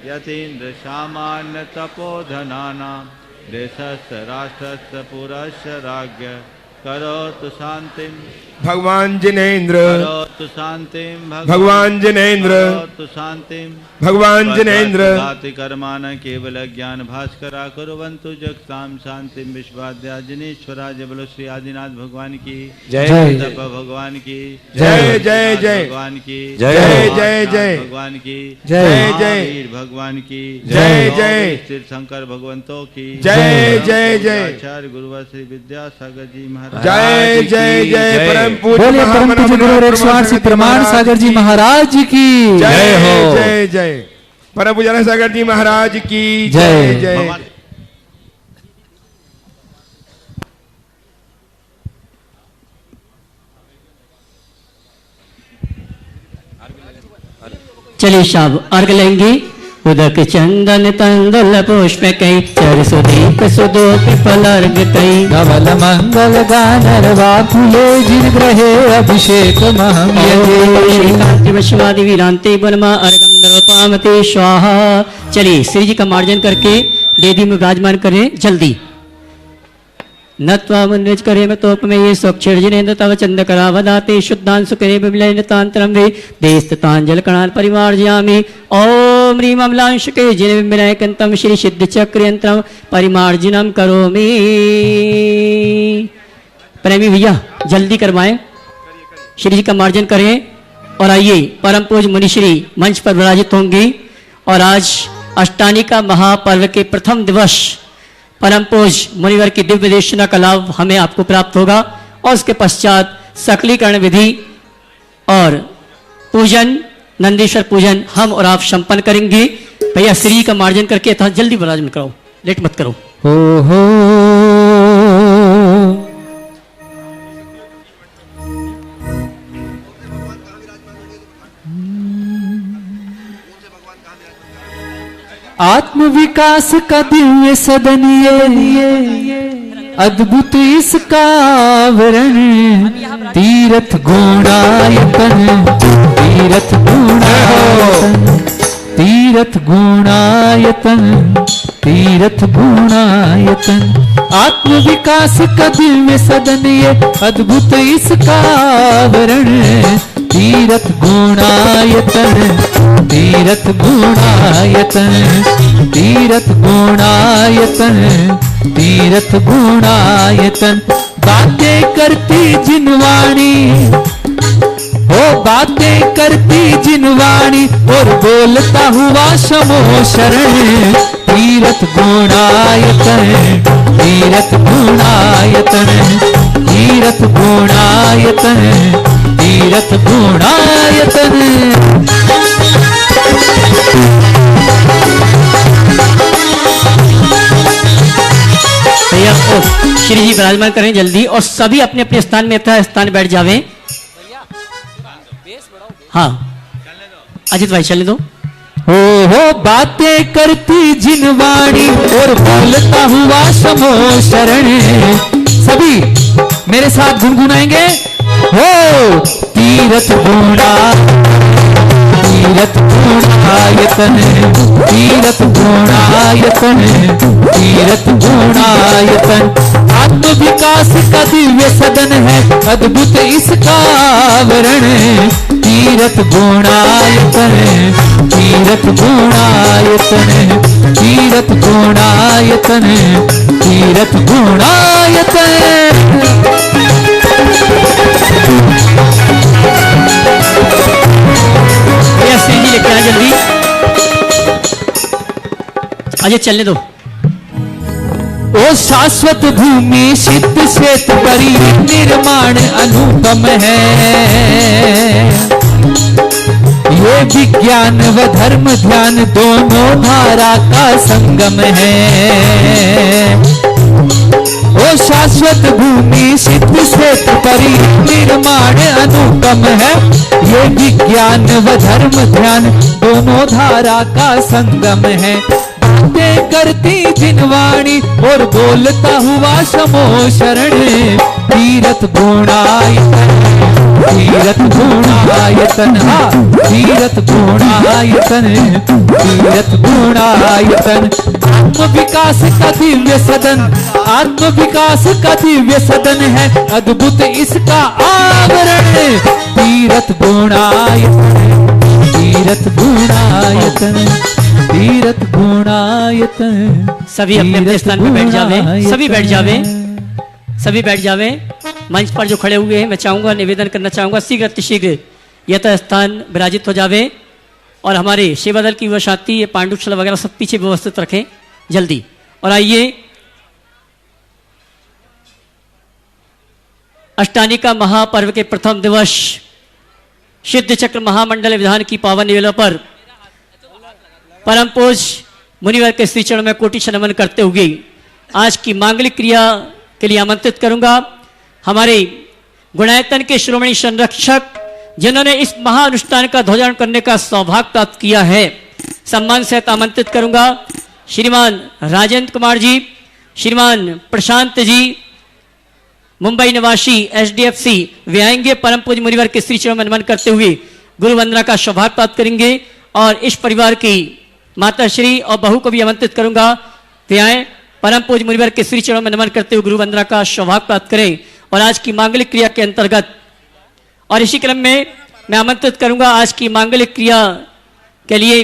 H: यतीन्द्र सामान्य तपोधनानां देशस्य राष्ट्रस्य पुरस्य राज्ञ करोतु शांतिं
F: भगवान जिनेन्द्र
H: करोतु शांतिं
F: भगवान जिनेन्द्र
H: करोतु शांतिं
F: भगवान जिनेन्द्र
H: भाति कर्माण केवल ज्ञान भास्करा कुर्वन्तु जगतां शांतिं विश्वाद्या जिनेश्वरा जबल श्री आदिनाथ भगवान की
F: जय
H: तप भगवान की
F: जय जय जय
H: भगवान की
F: जय जय जय
H: भगवान की
F: जय जय
H: महावीर भगवान की
F: जय जय
H: तीर्थंकर भगवंतों की
F: जय जय जय
H: आचार्य गुरुवर श्री विद्यासागर जी महाराज
F: जय जय जय परम
D: बोलिए परम पूज्य गुरु 108 प्रमाण सागर जी महाराज की जय हो
F: जय जय परम पूज्य सागर जी महाराज की
D: जय।
F: जय
C: चलिए साहब अर्घ लेंगे उदक चंदन तंदुल पुष्प कई चर सुदीप सुदोप फलर्ग कई
D: धवल मंगल गानरवा फूले जिन ग्रहे अभिषेक महम
C: श्रीकांति वशमादि वीरांते बनमा अर्गम नरोपामते स्वाहा। चलिए श्री जी का मार्जन करके देवी में विराजमान करें जल्दी। नत्वा मुन्निज करे में तोप में ये स्वक्षिर्जिनेन्द्र तव चंद करावदाते शुद्धान सुकरे बिमलय तांत्रम वे देस्ततांजल कणाल परिमार्जयामि। ओम ह्रीं अमलांश के जिन विमलय कंतम श्री सिद्ध चक्र यंत्रम परिमार्जनम करोमि। प्रेमी भैया जल्दी करवाएं, श्री जी का मार्जन करें। और आइए परम पूज मुनिश्री मंच पर विराजित होंगी। और आज अष्टानी का महापर्व के प्रथम दिवस परम पूज मुनिवर की दिव्य देशना का लाभ हमें आपको प्राप्त होगा। और उसके पश्चात सकलीकरण विधि और पूजन नंदीश्वर पूजन हम और आप संपन्न करेंगे। भैया श्री का मार्जन करके था जल्दी विराजमान कराओ, लेट मत करो।
D: हो आत्म विकास का दिव्य सदन ये अद्भुत इसका आवरण तीर्थ गुणायतन तीर्थ गुणायतन तीर्थ गुणायतन तीर्थ गुणायतन। आत्म विकास का दिव्य सदन ये अद्भुत इसका आवरण तीर्थ गुणायतन तीर्थ गुणायतन तीर्थ गुणायतन तीर्थ गुणायतन। बातें करती जिनवाणी हो बातें करती जिनवाणी और बोलता हुआ समो शरण तीर्थ गुणायतन तीर्थ गुणायतन तीर्थ गुणायतन तीर्थ गुणायतन।
C: भैया श्री जी विराजमान करें जल्दी। और सभी अपने अपने स्थान में अपना स्थान बैठ जावे। हाँ अजित भाई चलने दो।
D: हो बातें करती जिनवाणी और बोलता हुआ समो शरण। सभी मेरे साथ गुनगुनाएंगे। हो तीर्थ गुणा तीर्थ गुणायतन तीर्थ गुणायतन तीर्थ गुणायतन। आत्म विकास का दिव्य सदन है अद्भुत इसका आवरण तीर्थ गुणायतन तीर्थ गुणायतन तीर्थ गुणायतन तीर्थ गुणायतन।
C: श्री जी लेके आए जल्दी। अजय चलने दो।
D: ओ शाश्वत भूमि सिद्ध श्वेत परी निर्माण अनुपम है। ये विज्ञान व धर्म ध्यान दोनों धारा का संगम है। ओ शाश्वत भूमि सिद्ध श्वेत परी निर्माण अनुपम है। ये विज्ञान व धर्म ध्यान दोनों धारा का संगम है। बातें करती जिनवाणी और बोलता हुआ समो शरण तीर्थ गुणायतन तीर्थ गुणायतन तीर्थ गुणायतन तीर्थ गुणायतन। आत्म विकास का दिव्य सदन आत्म विकास का दिव्य सदन है अद्भुत इसका आवरण तीर्थ गुणायतन तीर्थ गुणायतन तीर्थ गुणायतन।
C: सभी अपने अपने स्थान पे बैठ जावे। सभी बैठ जावे। सभी बैठ जावे। मंच पर जो खड़े हुए हैं मैं चाहूंगा निवेदन करना चाहूंगा शीघ्र अतिशीघ्र यथा स्थान विराजित हो जावे। और हमारे सेवा दल की शांति ये पांडुशला वगैरह सब पीछे व्यवस्थित रखें जल्दी। और आइए अष्टानी का महापर्व के प्रथम दिवस सिद्ध चक्र महामंडल विधान की पावन वेला पर परम पूज मुनिवर के श्री चरणों में कोटि नमन करते हुए आज की मांगलिक क्रिया के लिए आमंत्रित करूंगा हमारे गुणायतन के श्रोमणी संरक्षक जिन्होंने इस महाअनुष्ठान का ध्वजारोहण करने का सौभाग्य प्राप्त किया है सम्मान से आमंत्रित करूंगा श्रीमान राजेंद्र कुमार जी, श्रीमान प्रशांत जी, मुंबई निवासी एसडीएफसी, वे आएंगे परम पूज्य मुनिवर के श्री चरणों में नमन करते हुए गुरु वंदना का सौभाग्य प्राप्त करेंगे। और इस परिवार की माता श्री और बहू को भी आमंत्रित करूंगा, वे आए परम पूज्य मुनिवर के श्री चरणों में नमन करते हुए गुरु वंदना का सौभाग्य प्राप्त करें। और आज की मांगलिक क्रिया के अंतर्गत और इसी क्रम में मैं आमंत्रित करूंगा आज की मांगलिक क्रिया के लिए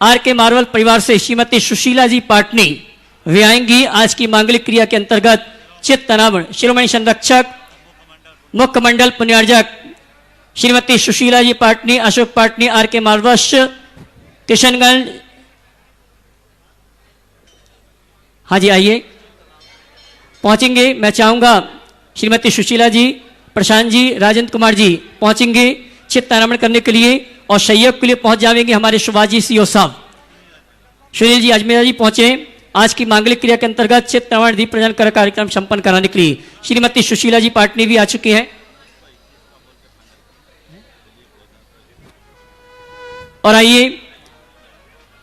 C: आर के मार्वल परिवार से श्रीमती सुशीला जी पाटनी, वे आएंगी आज की मांगलिक क्रिया के अंतर्गत चित्त अनावरण। शिरोमणि संरक्षक मुख्य मंडल पुण्यार्जक श्रीमती सुशीला जी पाटनी, अशोक पाटनी, आर के मार्वश, किशनगंज। हाँ जी आइए, पहुंचेंगे। मैं चाहूंगा श्रीमती सुशीला जी, प्रशांत जी, राजेंद्र कुमार जी पहुंचेंगे चित्त अनावरण करने के लिए और सहयोग के लिए पहुंच जाएंगे हमारे सुभाजी सीओ साहब। सुनील जी अजमेरा जी पहुंचे आज की मांगलिक क्रिया के अंतर्गत चित्त अनावरण दीप प्रज्वलन कर कार्यक्रम संपन्न कराने के लिए। श्रीमती सुशीला जी पाटनी भी आ चुकी हैं और आइए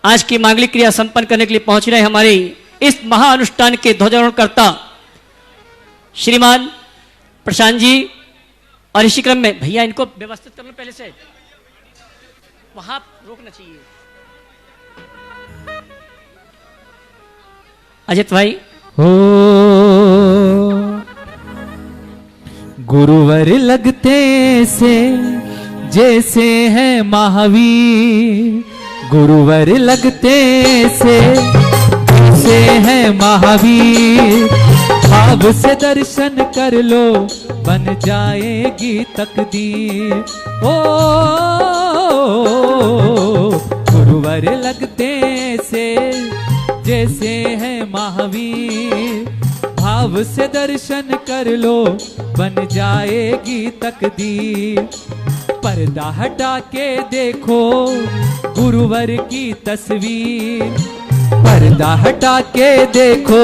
C: आज की मांगलिक क्रिया संपन्न करने के लिए पहुंच रहे हमारे इस महाअनुष्ठान के ध्वजारोहणकर्ता श्रीमान प्रशांत जी। और इसी क्रम में भैया इनको व्यवस्थित कर लो, पहले से वहां रोकना चाहिए। अजित भाई।
D: हो गुरुवर लगते से जैसे है महावीर, गुरुवर लगते से जैसे है महावीर, भाव से दर्शन कर लो बन जाएगी तकदीर। ओ गुरुवर लगते से जैसे है महावीर, भाव से दर्शन कर लो बन जाएगी तकदीर। पर्दा हटा के देखो गुरुवर की तस्वीर, पर्दा हटा के देखो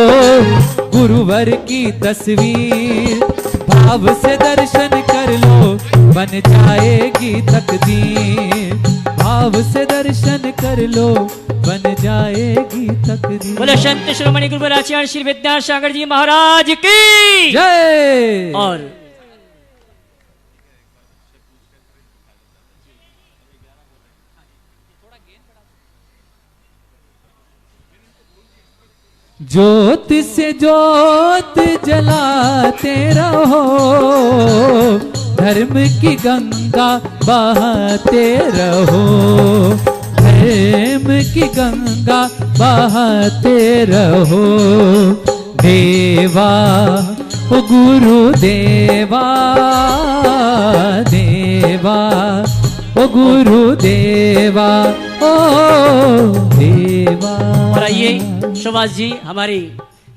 D: गुरुवर की तस्वीर, भाव से दर्शन कर लो बन जाएगी तकदीर, भाव से दर्शन कर लो बन जाएगी तकदीर।
C: बोले संत शिरोमणि गुरुवर आचार्य श्री विद्यासागर जी महाराज की
D: जय।
C: और
D: ज्योत से ज्योत जलाते रहो, धर्म की गंगा बहाते रहो, धर्म की गंगा बहाते रहो। देवा ओ गुरु देवा, देवा ओ गुरु देवा, ओ देवा।
C: और आइए सुभाष जी हमारी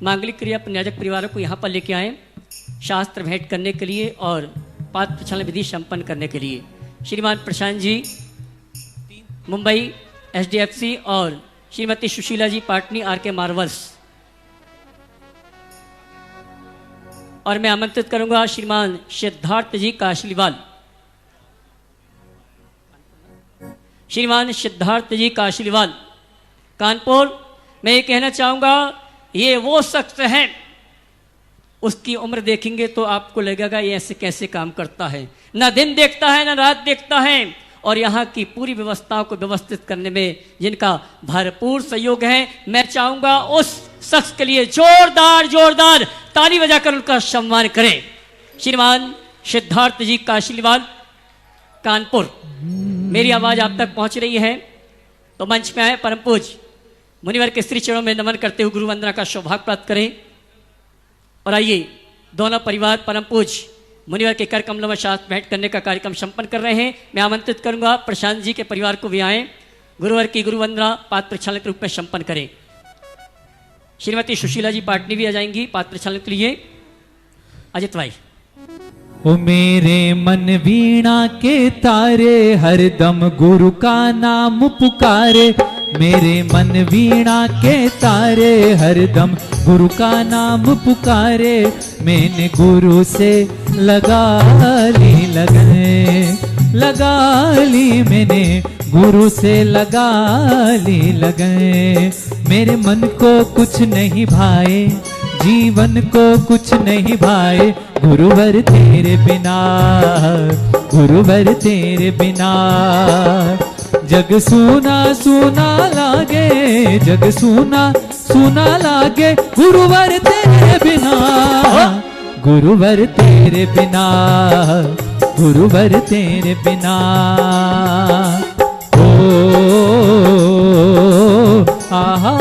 C: मांगलिक क्रिया पुण्यार्जक परिवारों को यहाँ पर लेके आए शास्त्र भेंट करने के लिए और पात्र प्रक्षालन विधि संपन्न करने के लिए। श्रीमान प्रशांत जी मुंबई एसडीएफसी और श्रीमती सुशीला जी पाटनी आर के मार्वल्स। और मैं आमंत्रित करूंगा श्रीमान सिद्धार्थ जी काशीवाल, श्रीमान सिद्धार्थ जी काशीवाल कानपुर। मैं ये कहना चाहूंगा ये वो शख्स है, उसकी उम्र देखेंगे तो आपको लगेगा ये ऐसे कैसे काम करता है, ना दिन देखता है ना रात देखता है। और यहाँ की पूरी व्यवस्थाओं को व्यवस्थित करने में जिनका भरपूर सहयोग है, मैं चाहूंगा उस शख्स के लिए जोरदार जोरदार ताली बजाकर उनका सम्मान करें। श्रीमान सिद्धार्थ जी काशीवाल कानपुर। मेरी आवाज आप तक पहुंच रही है तो मंच पे आए, परम पूज्य मुनिवर के श्री चरणों में नमन करते हुए गुरु वंदना का सौभाग्य प्राप्त करें। और आइए दोनों परिवार परम पूज्य मुनिवर के कर कमलों में शास्त्र भेंट करने का कार्यक्रम संपन्न कर रहे हैं। मैं आमंत्रित करूंगा प्रशांत जी के परिवार को भी आए, गुरुवर की गुरु वंदना पात्र प्रक्षालन के रूप में संपन्न करें। श्रीमती सुशीला जी पाटनी भी आ जाएंगी पात्र प्रक्षालन के लिए। अजित भाई।
D: ओ मेरे मन वीणा के तारे, हरदम गुरु का नाम पुकारे, मेरे मन वीणा के तारे, हरदम गुरु का नाम पुकारे। मैंने गुरु से लगा ली लगन, लगा ली मैंने, गुरु से लगा ली लगन। मेरे मन को कुछ नहीं भाए, जीवन को कुछ नहीं भाए, गुरुवर तेरे बिना, गुरुवर तेरे बिना। जग सूना सूना लागे, जग सूना सूना लागे, गुरुवर तेरे बिना, गुरुवर तेरे बिना, गुरुवर तेरे बिना। ओ आहा,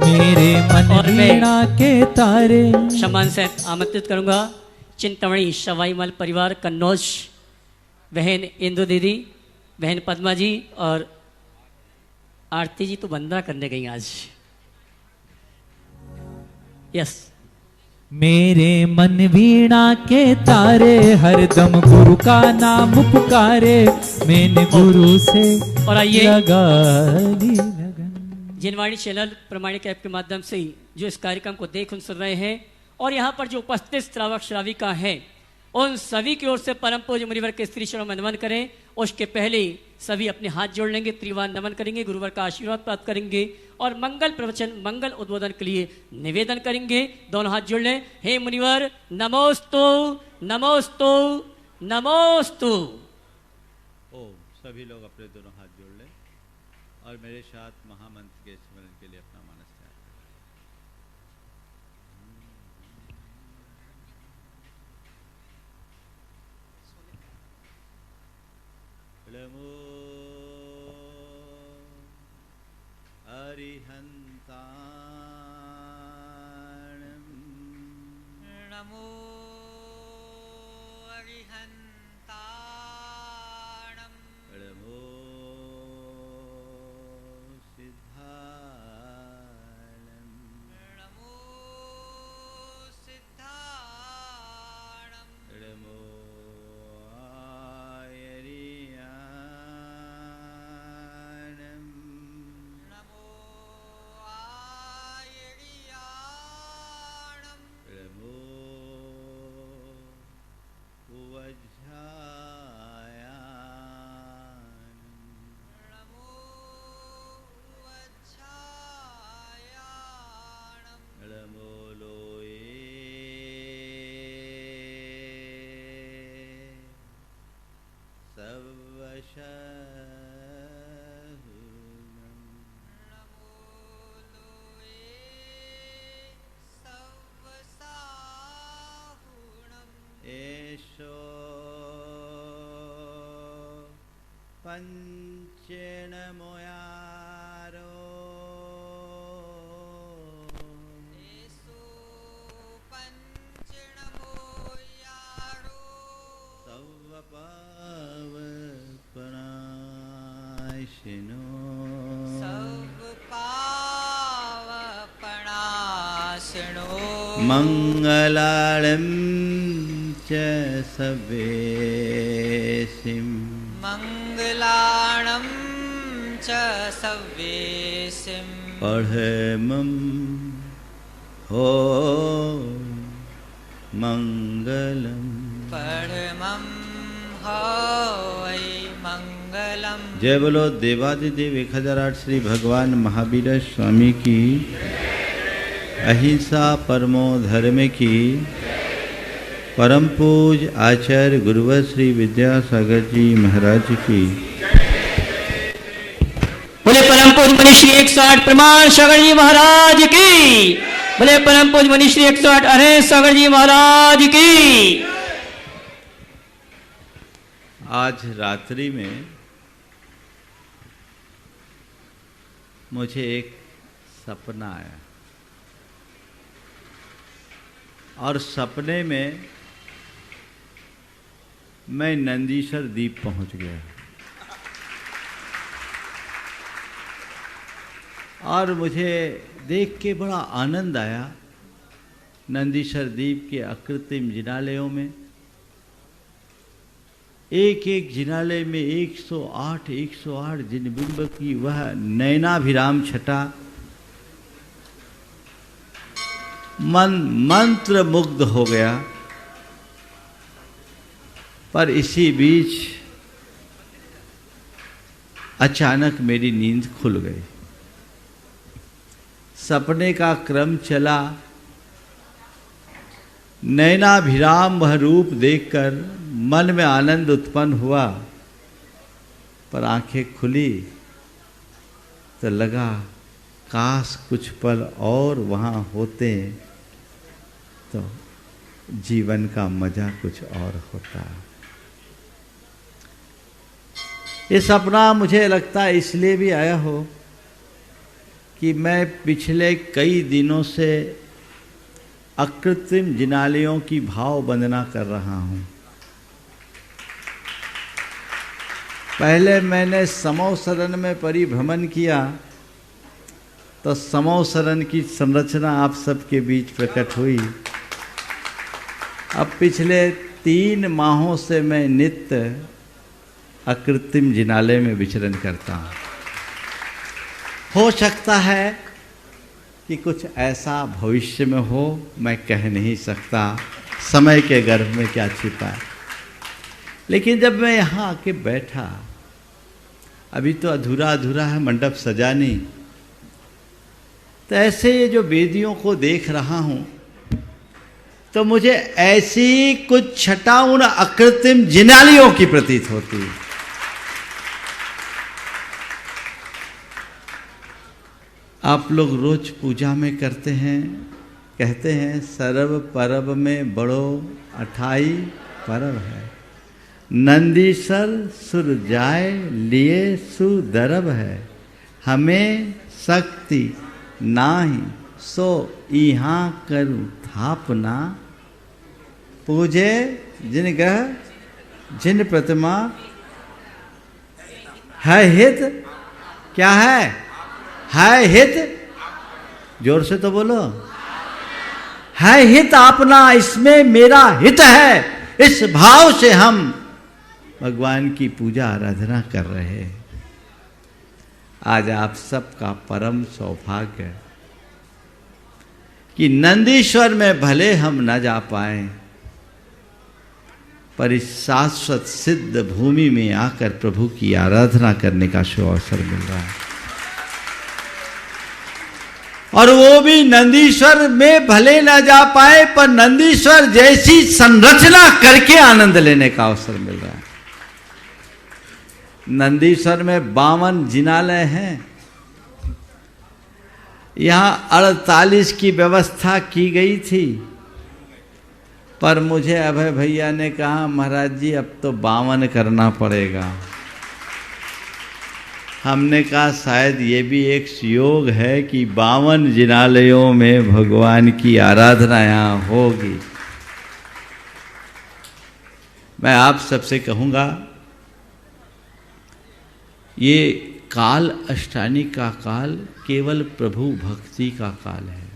D: मेरे मन वीणा के तारे।
C: सम्मान से आमंत्रित करूंगा चिंतामणि सवाईमाल परिवार कन्नौज, बहन इंदु दीदी, बहन पद्मा जी और आरती जी तो बंदा करने गई आज। यस।
D: मेरे मन वीणा के तारे, हरदम गुरु का नाम पुकारे, मैंने गुरु से
C: और आइए
D: लगा ली लगन।
C: जिनवाणी चैनल प्रमाणिक ऐप के माध्यम से जो इस कार्यक्रम को देख सुन रहे हैं और यहाँ पर जो उपस्थित श्रावक श्राविका हैं, उन सभी की ओर से परम पूज्य मुनिवर के स्त्री चरणों में नमन करें। उसके पहले सभी अपने हाथ जोड़ लेंगे, त्रिवार नमन करेंगे, गुरुवर का आशीर्वाद प्राप्त करेंगे और मंगल प्रवचन, मंगल उद्बोधन के लिए निवेदन करेंगे। दोनों हाथ जोड़ लें। हे मुनिवर नमोस्तु, नमोस्तु, नमोस्तु।
H: ओम। सभी लोग अपने दोनों हाथ जोड़ लें और मेरे साथ महामंत्र के स्मरण के लिए अपना मानस तैयार करें। नमो अरिहंताणं,
I: नमो अरिहंताणं,
H: नमो सिद्धाणं,
I: नमो सिद्धाणं,
H: नमो आयर्याणं,
I: नमो आयर्याणं,
H: नमो उवज्झायाणं,
I: नमो वज्झायाणं,
H: नमो लोये सवशहुनं,
I: नमो लोये सवसाहुणं,
H: एषो पंचेन मोयारो,
I: एषो पञ्चणमोयारो,
H: सवपावपनाशिनो,
I: सर्वपावपणाशिनो,
H: मंगलाळं च सवेसिं,
I: मङ्गलाणं च सव्येसिं,
H: पढमं हो मंगलम्।
I: परमं हवै मङ्गलम्।
H: जय बोलो देवादिदेव 1008 श्री भगवान महावीर स्वामी की, अहिंसा परमो धर्म की, परम पूज आचार्य गुरुवर श्री विद्यासागर जी महाराज की।
C: बोले परम पूज्य मनीषी श्री 108 प्रमाण सागर जी महाराज की। बोले परम पूज्य मनीषी श्री 108 अरे सागर जी महाराज की।
H: आज रात्रि में मुझे एक सपना आया और सपने में मैं नंदीश्वर द्वीप पहुंच गया और मुझे देख के बड़ा आनंद आया। नंदीश्वर द्वीप के अकृत्रिम जिनालयों में एक एक जिनालय में 108 जिनबिंब की वह नयनाभिराम छटा मन मंत्र मुग्ध हो गया। पर इसी बीच अचानक मेरी नींद खुल गई। सपने का क्रम चला। नयनाभिराम वह रूप देखकर मन में आनंद उत्पन्न हुआ, पर आंखें खुली तो लगा काश कुछ पल और वहाँ होते तो जीवन का मजा कुछ और होता। ये सपना मुझे लगता है इसलिए भी आया हो कि मैं पिछले कई दिनों से अकृत्रिम जिनालयों की भाव वंदना कर रहा हूँ। पहले मैंने समौ शरण में परिभ्रमण किया तो समौ शरण की संरचना आप सबके बीच प्रकट हुई। अब पिछले 3 माहों से मैं नित्य अकृत्रिम जिनालय में विचरण करता हूँ। हो सकता है कि कुछ ऐसा भविष्य में हो, मैं कह नहीं सकता, समय के गर्भ में क्या छिपा है। लेकिन जब मैं यहाँ आके बैठा, अभी तो अधूरा अधूरा है, मंडप सजा नहीं, तो ऐसे ये जो वेदियों को देख रहा हूँ तो मुझे ऐसी कुछ छटा उन अकृत्रिम जिनालयों की प्रतीत होती है। आप लोग रोज पूजा में करते हैं, कहते हैं सर्व परब में बड़ो 28 परब है, नंदीसर सुर जाय लिए सुदरब है, हमें शक्ति नाही सो यहाँ करूँ थापना, पूजे जिन ग्रह जिन प्रतिमा है हित, क्या है हित, जोर से तो बोलो, है हित अपना, इसमें मेरा हित है। इस भाव से हम भगवान की पूजा आराधना कर रहे हैं। आज आप सबका परम सौभाग्य है कि नंदीश्वर में भले हम न जा पाए, पर इस शाश्वत सिद्ध भूमि में आकर प्रभु की आराधना करने का शुभ अवसर मिल रहा है। और वो भी नंदीश्वर में भले न जा पाए, पर नंदीश्वर जैसी संरचना करके आनंद लेने का अवसर मिल रहा है। नंदीश्वर में 52 जिनालय हैं। यहाँ 48 की व्यवस्था की गई थी, पर मुझे अभय भैया ने कहा महाराज जी अब तो 52 करना पड़ेगा। हमने कहा शायद ये भी एक योग है कि 52 जिनालयों में भगवान की आराधना यहाँ होगी। मैं आप सबसे कहूँगा, ये काल अष्टानी का काल केवल प्रभु भक्ति का काल है।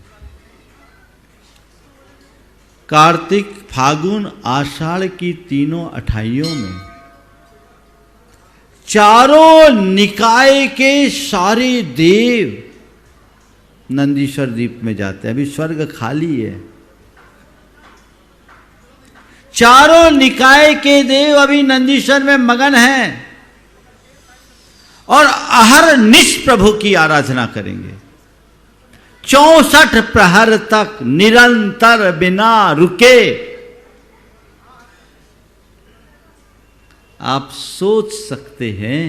H: कार्तिक फागुन आषाढ़ की तीनों 28 में चारों निकाय के सारे देव नंदीश्वर द्वीप में जाते हैं। अभी स्वर्ग खाली है। चारों निकाय के देव अभी नंदीश्वर में मगन हैं और अहरनिश प्रभु की आराधना करेंगे। 64 प्रहर तक निरंतर बिना रुके। आप सोच सकते हैं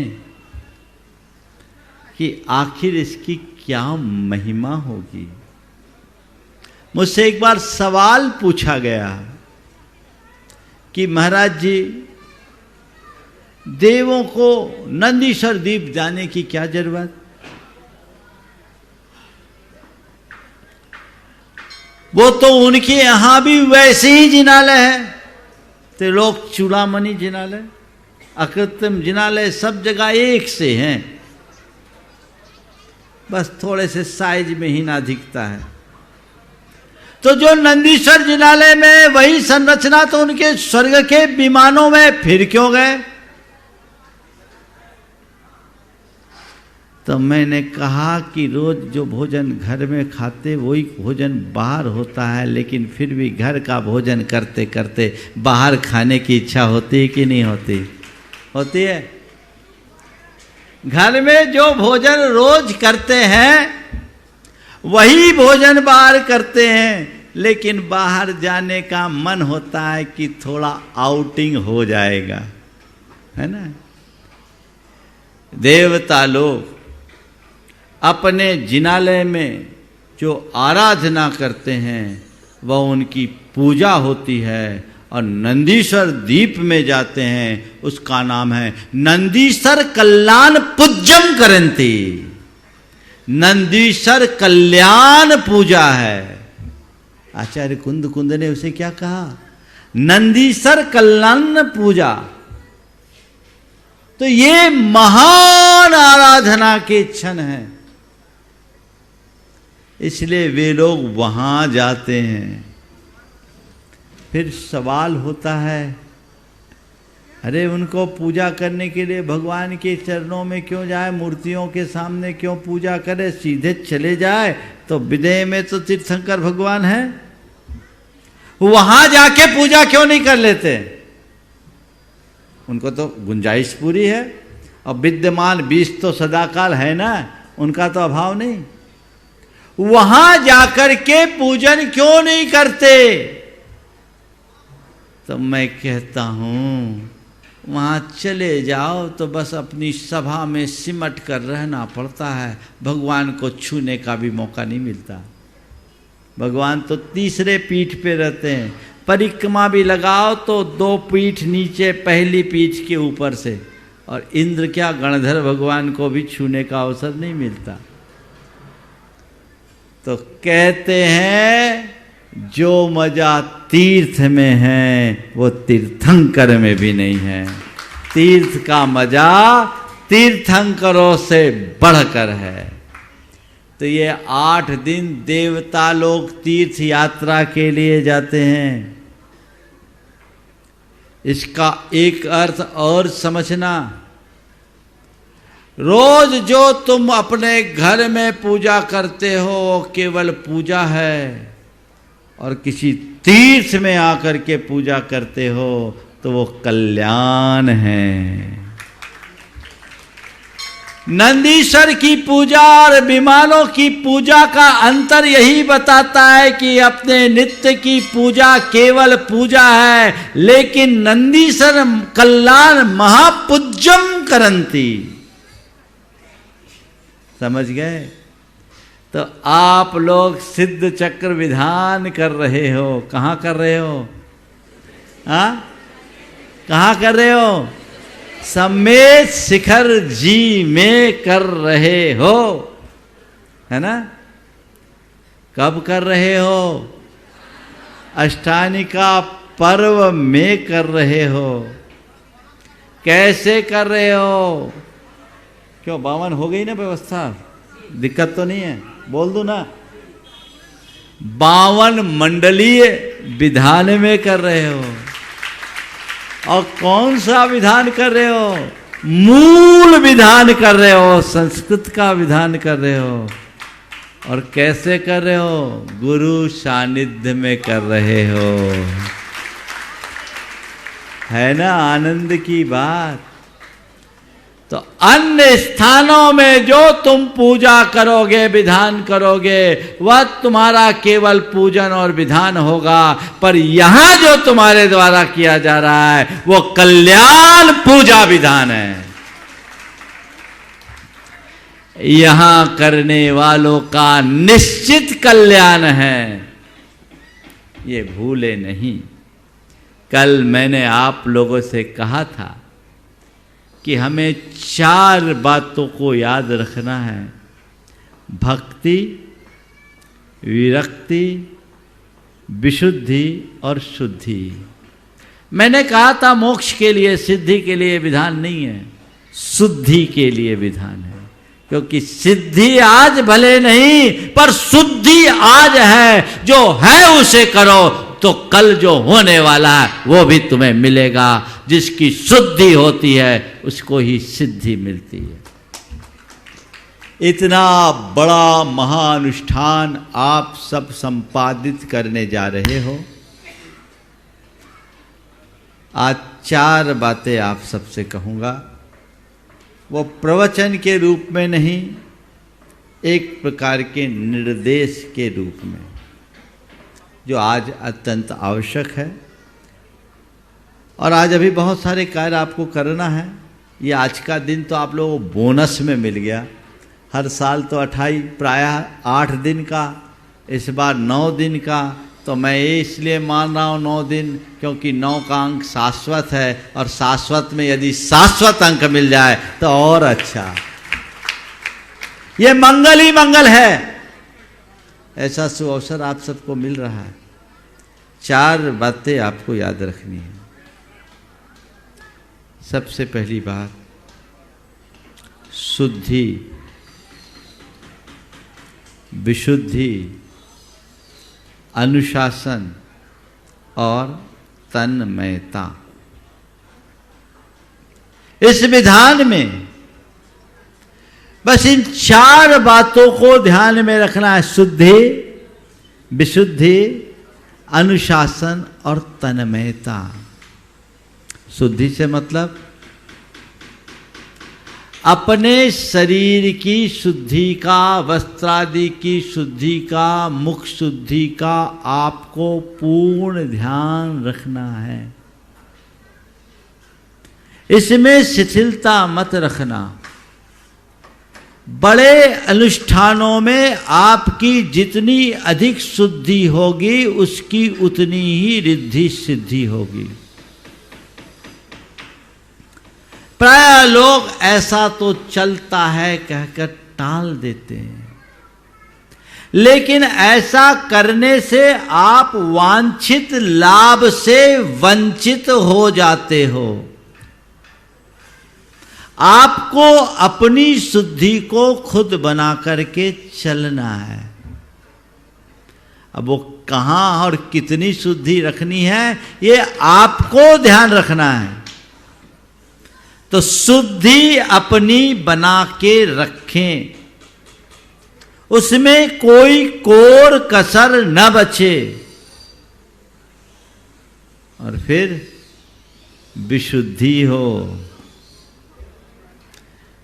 H: कि आखिर इसकी क्या महिमा होगी। मुझसे एक बार सवाल पूछा गया कि महाराज जी देवों को नंदीश्वर द्वीप जाने की क्या जरूरत। वो तो उनके यहां भी वैसे ही जिनालय है। त्रिलोक चूड़ामणि जिनालय, अकृत्रिम जिनालय सब जगह एक से हैं, बस थोड़े से साइज में ही ना दिखता है।
J: तो जो नंदीश्वर जिनालय में वही संरचना तो उनके स्वर्ग के विमानों में फिर क्यों गए? तो मैंने कहा कि रोज जो भोजन घर में खाते वही भोजन बाहर होता है, लेकिन फिर भी घर का भोजन करते करते बाहर खाने की इच्छा होती है कि नहीं होती? होती है। घर में जो भोजन रोज करते हैं वही भोजन बाहर करते हैं, लेकिन बाहर जाने का मन होता है कि थोड़ा आउटिंग हो जाएगा, है ना। देवता लोग अपने जिनालय में जो आराधना करते हैं वह उनकी पूजा होती है, और नंदीश्वर द्वीप में जाते हैं, उसका नाम है नंदीश्वर कल्याण पूज्यम करंती। नंदीश्वर कल्याण पूजा है। आचार्य कुंद ने उसे क्या कहा? नंदीश्वर कल्याण पूजा। तो ये महान आराधना के क्षण हैं, इसलिए वे लोग वहां जाते हैं। फिर सवाल होता है, अरे उनको पूजा करने के लिए भगवान के चरणों में क्यों जाए, मूर्तियों के सामने क्यों पूजा करे, सीधे चले जाए तो विदेह में तो तीर्थंकर भगवान है, वहां जाके पूजा क्यों नहीं कर लेते? उनको तो गुंजाइश पूरी है, और विद्यमान बीज तो सदाकाल है ना, उनका तो अभाव नहीं। वहां जाकर के पूजन क्यों नहीं करते? तो मैं कहता हूं वहां चले जाओ तो बस अपनी सभा में सिमट कर रहना पड़ता है, भगवान को छूने का भी मौका नहीं मिलता। भगवान तो तीसरे पीठ पे रहते हैं, परिक्रमा भी लगाओ तो 2 पीठ नीचे, पहली पीठ के ऊपर से, और इंद्र क्या गणधर भगवान को भी छूने का अवसर नहीं मिलता। तो कहते हैं जो मजा तीर्थ में है वो तीर्थंकर में भी नहीं है। तीर्थ का मजा तीर्थंकरों से बढ़कर है। तो ये 8 दिन देवता लोग तीर्थ यात्रा के लिए जाते हैं। इसका एक अर्थ और समझना, रोज जो तुम अपने घर में पूजा करते हो वो केवल पूजा है, और किसी तीर्थ में आकर के पूजा करते हो तो वो कल्याण है। नंदीश्वर की पूजा और विमानों की पूजा का अंतर यही बताता है कि अपने नित्य की पूजा केवल पूजा है, लेकिन नंदीश्वर कल्याण महापूज्यम करंती। समझ गए? तो आप लोग सिद्ध चक्र विधान कर रहे हो। कहाँ कर रहे हो? हाँ, कहाँ कर रहे हो? समेत शिखर जी में कर रहे हो, है ना। कब कर रहे हो? अष्टानिका पर्व में कर रहे हो। कैसे कर रहे हो? क्यों 52 हो गई ना व्यवस्था, दिक्कत तो नहीं है? बोल दो ना, 52 मंडलीय विधान में कर रहे हो। और कौन सा विधान कर रहे हो? मूल विधान कर रहे हो, संस्कृत का विधान कर रहे हो। और कैसे कर रहे हो? गुरु सानिध्य में कर रहे हो। है ना आनंद की बात। तो अन्य स्थानों में जो तुम पूजा करोगे, विधान करोगे, वह तुम्हारा केवल पूजन और विधान होगा, पर यहां जो तुम्हारे द्वारा किया जा रहा है वो कल्याण पूजा विधान है। यहां करने वालों का निश्चित कल्याण है, ये भूले नहीं। कल मैंने आप लोगों से कहा था कि हमें 4 बातों को याद रखना है: भक्ति, विरक्ति, विशुद्धि और शुद्धि। मैंने कहा था मोक्ष के लिए, सिद्धि के लिए विधान नहीं है, शुद्धि के लिए विधान है। क्योंकि सिद्धि आज भले नहीं पर शुद्धि आज है। जो है उसे करो तो कल जो होने वाला है वो भी तुम्हें मिलेगा। जिसकी शुद्धि होती है उसको ही सिद्धि मिलती है। इतना बड़ा महानुष्ठान आप सब संपादित करने जा रहे हो। आज 4 बातें आप सबसे कहूँगा, वो प्रवचन के रूप में नहीं, एक प्रकार के निर्देश के रूप में, जो आज अत्यंत आवश्यक है। और आज अभी बहुत सारे कार्य आपको करना है। ये आज का दिन तो आप लोगों को बोनस में मिल गया। हर साल तो 28 प्रायः 8 दिन का, इस बार 9 दिन का। तो मैं ये इसलिए मान रहा हूँ 9 दिन, क्योंकि 9 का अंक शाश्वत है, और शाश्वत में यदि शाश्वत अंक मिल जाए तो और अच्छा। ये मंगल ही मंगल है। ऐसा सुअवसर आप सबको मिल रहा है। 4 बातें आपको याद रखनी है। सबसे पहली बात, शुद्धि, विशुद्धि, अनुशासन और तन्मयता। इस विधान में बस इन 4 बातों को ध्यान में रखना है। शुद्धि, विशुद्धि, अनुशासन और तन्मयता। शुद्धि से मतलब अपने शरीर की शुद्धि का, वस्त्रादि की शुद्धि का, मुख शुद्धि का आपको पूर्ण ध्यान रखना है। इसमें शिथिलता मत रखना। बड़े अनुष्ठानों में आपकी जितनी अधिक शुद्धि होगी उसकी उतनी ही रिद्धि सिद्धि होगी। प्राय लोग ऐसा तो चलता है कहकर टाल देते हैं, लेकिन ऐसा करने से आप वांछित लाभ से वंचित हो जाते हो। आपको अपनी शुद्धि को खुद बना करके चलना है। अब वो कहाँ और कितनी शुद्धि रखनी है ये आपको ध्यान रखना है। तो शुद्धि अपनी बना के रखें, उसमें कोई कोर कसर न बचे। और फिर विशुद्धि हो,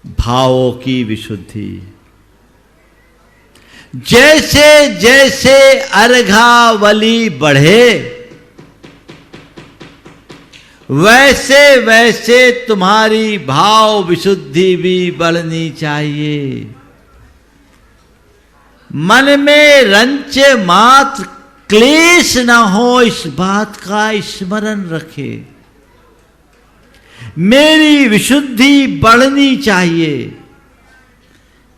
J: भावों की विशुद्धि। जैसे जैसे अर्घावली बढ़े वैसे वैसे तुम्हारी भाव विशुद्धि भी बढ़नी चाहिए। मन में रंच मात्र क्लेश न हो, इस बात का स्मरण रखे। मेरी विशुद्धि बढ़नी चाहिए।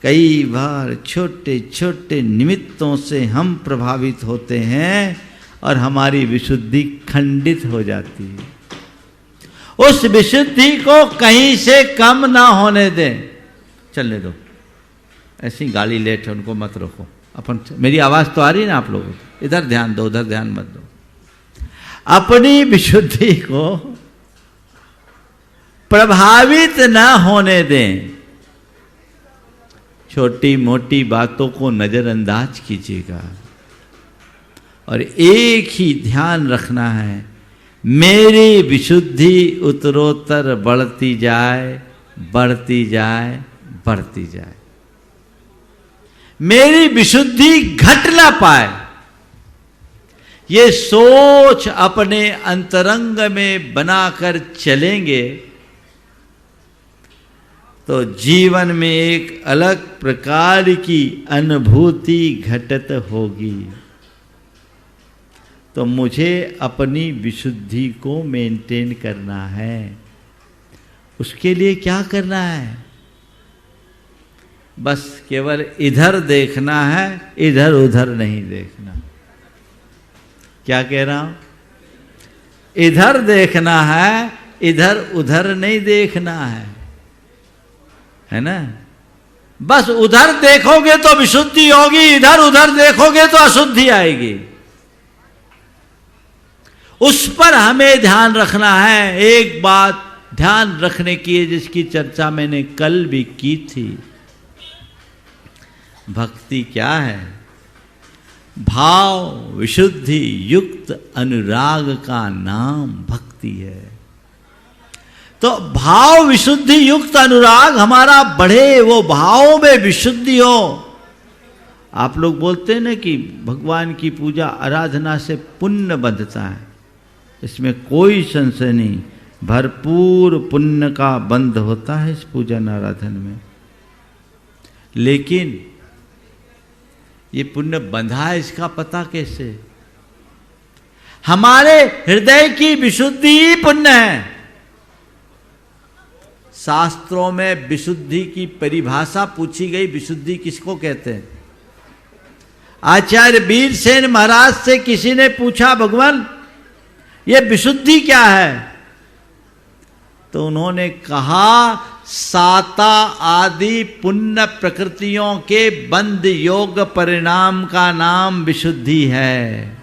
J: कई बार छोटे छोटे निमित्तों से हम प्रभावित होते हैं और हमारी विशुद्धि खंडित हो जाती है। उस विशुद्धि को कहीं से कम ना होने दें। चलने दो, ऐसी गाली लेट है उनको मत रोको। अपन, मेरी आवाज तो आ रही है ना आप लोगों को? इधर ध्यान दो, उधर ध्यान मत दो। अपनी विशुद्धि को प्रभावित ना होने दें। छोटी मोटी बातों को नजरअंदाज कीजिएगा और एक ही ध्यान रखना है, मेरी विशुद्धि उत्तरोत्तर बढ़ती जाए, बढ़ती जाए, बढ़ती जाए। मेरी विशुद्धि घट ना पाए, ये सोच अपने अंतरंग में बनाकर चलेंगे तो जीवन में एक अलग प्रकार की अनुभूति घटित होगी। तो मुझे अपनी विशुद्धि को मेंटेन करना है। उसके लिए क्या करना है? बस केवल इधर देखना है, इधर उधर नहीं देखना। क्या कह रहा हूं? इधर देखना है, इधर उधर नहीं देखना है ना? बस उधर देखोगे तो विशुद्धि होगी, इधर उधर देखोगे तो अशुद्धि आएगी। उस पर हमें ध्यान रखना है। एक बात ध्यान रखने की है, जिसकी चर्चा मैंने कल भी की थी। भक्ति क्या है? भाव विशुद्धि युक्त अनुराग का नाम भक्ति है। तो भाव विशुद्धि युक्त अनुराग हमारा बढ़े, वो भावों में विशुद्धि हो। आप लोग बोलते हैं ना कि भगवान की पूजा आराधना से पुण्य बंधता है, इसमें कोई संशय नहीं। भरपूर पुण्य का बंध होता है इस पूजन आराधन में। लेकिन ये पुण्य बंधा है, इसका पता कैसे? हमारे हृदय की विशुद्धि ही पुण्य है। शास्त्रों में विशुद्धि की परिभाषा पूछी गई, विशुद्धि किसको कहते हैं? आचार्य वीरसेन महाराज से किसी ने पूछा, भगवान ये विशुद्धि क्या है? तो उन्होंने कहा, साता आदि पुण्य प्रकृतियों के बंध योग परिणाम का नाम विशुद्धि है।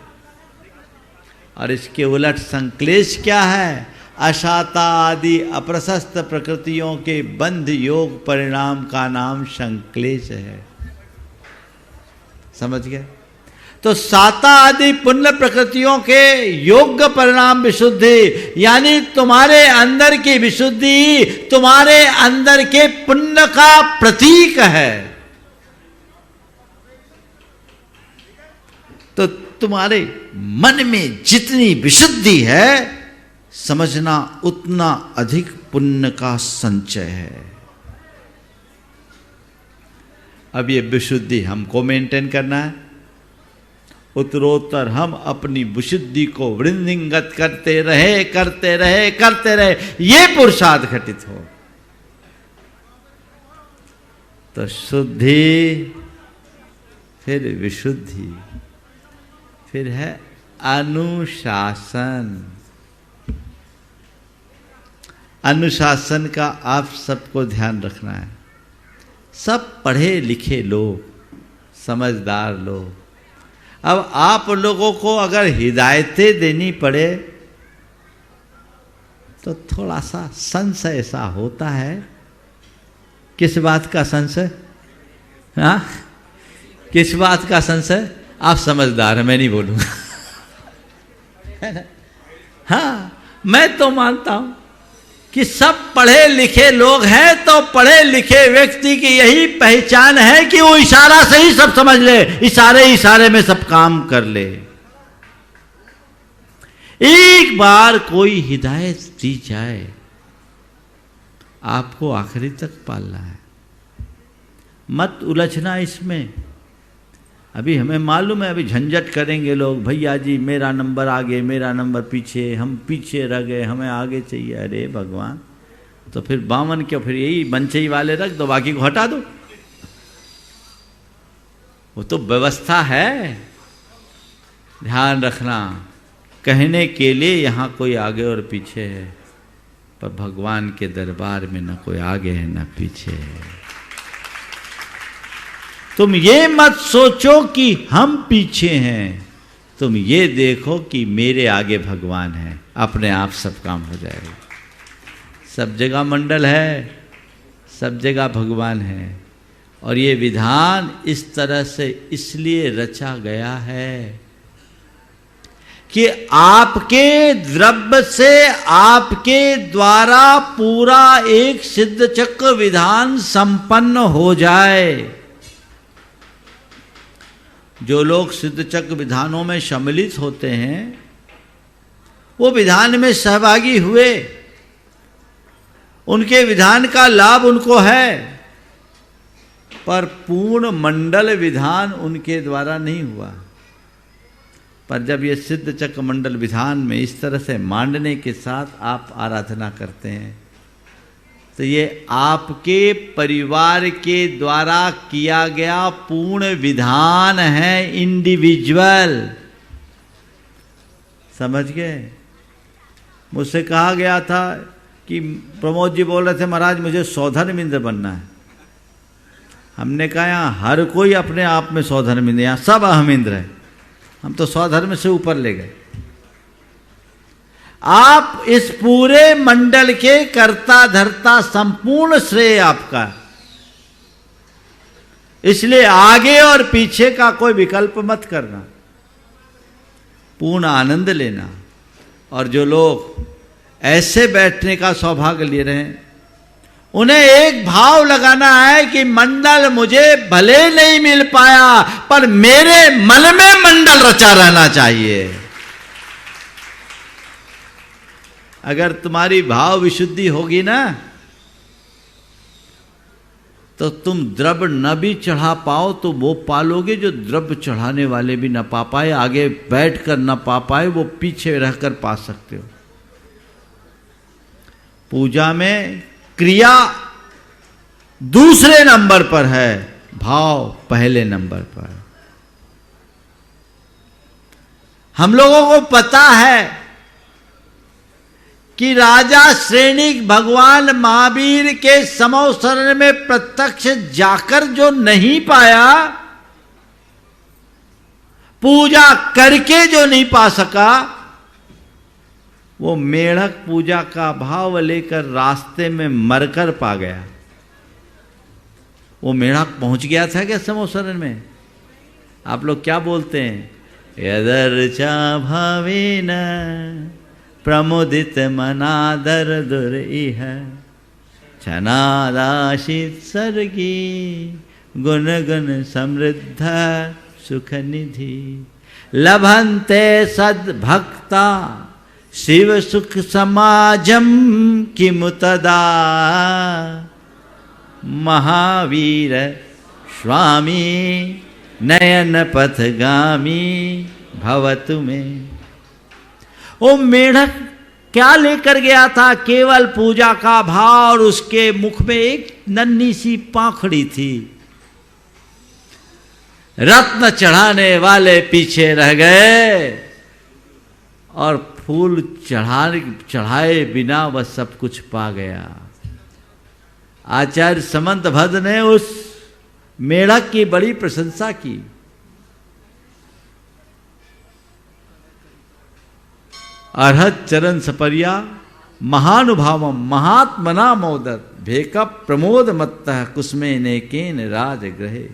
J: और इसके उलट संक्लेश क्या है? अशाता आदि अप्रशस्त प्रकृतियों के बंध योग परिणाम का नाम संक्लेश है। समझ गए? तो साता आदि पुण्य प्रकृतियों के योग्य परिणाम विशुद्धि, यानी तुम्हारे अंदर की विशुद्धि तुम्हारे अंदर के पुण्य का प्रतीक है। तो तुम्हारे मन में जितनी विशुद्धि है, समझना उतना अधिक पुण्य का संचय है। अब ये विशुद्धि हमको मेंटेन करना है। उत्तरोत्तर हम अपनी विशुद्धि को वृद्धिंगत करते रहे, ये पुरुषार्थ घटित हो। तो शुद्धि, फिर विशुद्धि, फिर है अनुशासन। अनुशासन का आप सबको ध्यान रखना है। सब पढ़े लिखे लोग, समझदार लोग। अब आप लोगों को अगर हिदायतें देनी पड़े तो थोड़ा सा संशय ऐसा होता है। किस बात का संशय? हाँ, किस बात का संशय? आप समझदार हैं, मैं नहीं बोलूंगा। हाँ, मैं तो मानता हूं कि सब पढ़े लिखे लोग हैं, तो पढ़े लिखे व्यक्ति की यही पहचान है कि वो इशारा से ही सब समझ ले, इशारे में सब काम कर ले। एक बार कोई हिदायत दी जाए, आपको आखिरी तक पालना है, मत उलझना इसमें। अभी हमें मालूम है, अभी झंझट करेंगे लोग, भैया जी मेरा नंबर आगे, मेरा नंबर पीछे, हम पीछे रह गए, हमें आगे चाहिए। अरे भगवान, तो फिर 52 क्यों, फिर यही मनचई वाले रख दो, बाकी को हटा दो। वो तो व्यवस्था है। ध्यान रखना, कहने के लिए यहाँ कोई आगे और पीछे है, पर भगवान के दरबार में न कोई आगे है न पीछे है। तुम ये मत सोचो कि हम पीछे हैं, तुम ये देखो कि मेरे आगे भगवान है, अपने आप सब काम हो जाएगा। सब जगह मंडल है, सब जगह भगवान है। और ये विधान इस तरह से इसलिए रचा गया है कि आपके द्रव्य से आपके द्वारा पूरा एक सिद्ध चक्र विधान संपन्न हो जाए। जो लोग सिद्ध चक्र विधानों में सम्मिलित होते हैं, वो विधान में सहभागी हुए, उनके विधान का लाभ उनको है, पर पूर्ण मंडल विधान उनके द्वारा नहीं हुआ। पर जब ये सिद्ध चक्र मंडल विधान में इस तरह से मांडने के साथ आप आराधना करते हैं, तो ये आपके परिवार के द्वारा किया गया पूर्ण विधान है, इंडिविजुअल। समझ गए? मुझसे कहा गया था कि प्रमोद जी बोल रहे थे, महाराज मुझे सौधर्म इंद्र बनना है। हमने कहा यहाँ हर कोई अपने आप में स्वधर्मी नहीं, यहाँ सब अहमिंद्र है, हम तो स्वधर्म से ऊपर ले गए। आप इस पूरे मंडल के कर्ता धर्ता, संपूर्ण श्रेय आपका, इसलिए आगे और पीछे का कोई विकल्प मत करना, पूर्ण आनंद लेना। और जो लोग ऐसे बैठने का सौभाग्य ले रहे हैं, उन्हें एक भाव लगाना है कि मंडल मुझे भले नहीं मिल पाया, पर मेरे मन में मंडल रचा रहना चाहिए। अगर तुम्हारी भाव विशुद्धि होगी ना, तो तुम द्रव्य न भी चढ़ा पाओ तो वो पालोगे जो द्रव्य चढ़ाने वाले भी न पा पाए, आगे बैठकर न पा पाए, वो पीछे रहकर पा सकते हो। पूजा में क्रिया दूसरे नंबर पर है, भाव पहले नंबर पर। हम लोगों को पता है कि राजा श्रेणिक भगवान महावीर के समोसरण में प्रत्यक्ष जाकर जो नहीं पाया, पूजा करके जो नहीं पा सका, वो मेढक पूजा का भाव लेकर रास्ते में मरकर पा गया। वो मेढक पहुंच गया था क्या समोसरण में? आप लोग क्या बोलते हैं? यदर्चा भावेन प्रमोदित मनादर दुर्इह छनादाशित सर्गी गुण गुण समृद्ध सुख निधि लभन्ते सद्भक्ता शिव सुख समाजम किमुतदा महावीर स्वामी नयन पथगामी भवतु में। वो मेढक क्या लेकर गया था? केवल पूजा का भाव, और उसके मुख में एक नन्ही सी पाखड़ी थी। रत्न चढ़ाने वाले पीछे रह गए और फूल चढ़ाए बिना वह सब कुछ पा गया। आचार्य समंत भद्र ने उस मेढक की बड़ी प्रशंसा की। अर्हत चरण सपर्या महानुभावम महात्मना मोदत भेक प्रमोद मत्तः कुसुमे नेकेन राज ग्रहे।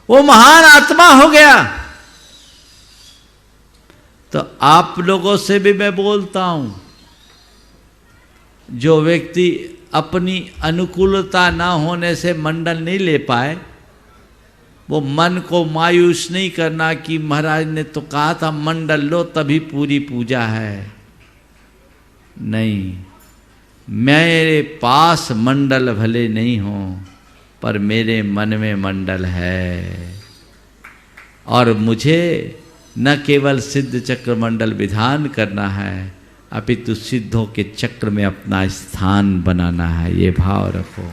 J: वो महान आत्मा हो गया। तो आप लोगों से भी मैं बोलता हूं, जो व्यक्ति अपनी अनुकूलता ना होने से मंडल नहीं ले पाए, वो मन को मायूस नहीं करना कि महाराज ने तो कहा था मंडल लो तभी पूरी पूजा है। नहीं, मेरे पास मंडल भले नहीं हो, पर मेरे मन में मंडल है। और मुझे न केवल सिद्ध चक्र मंडल विधान करना है, अपितु सिद्धों के चक्र में अपना स्थान बनाना है। ये भाव रखो।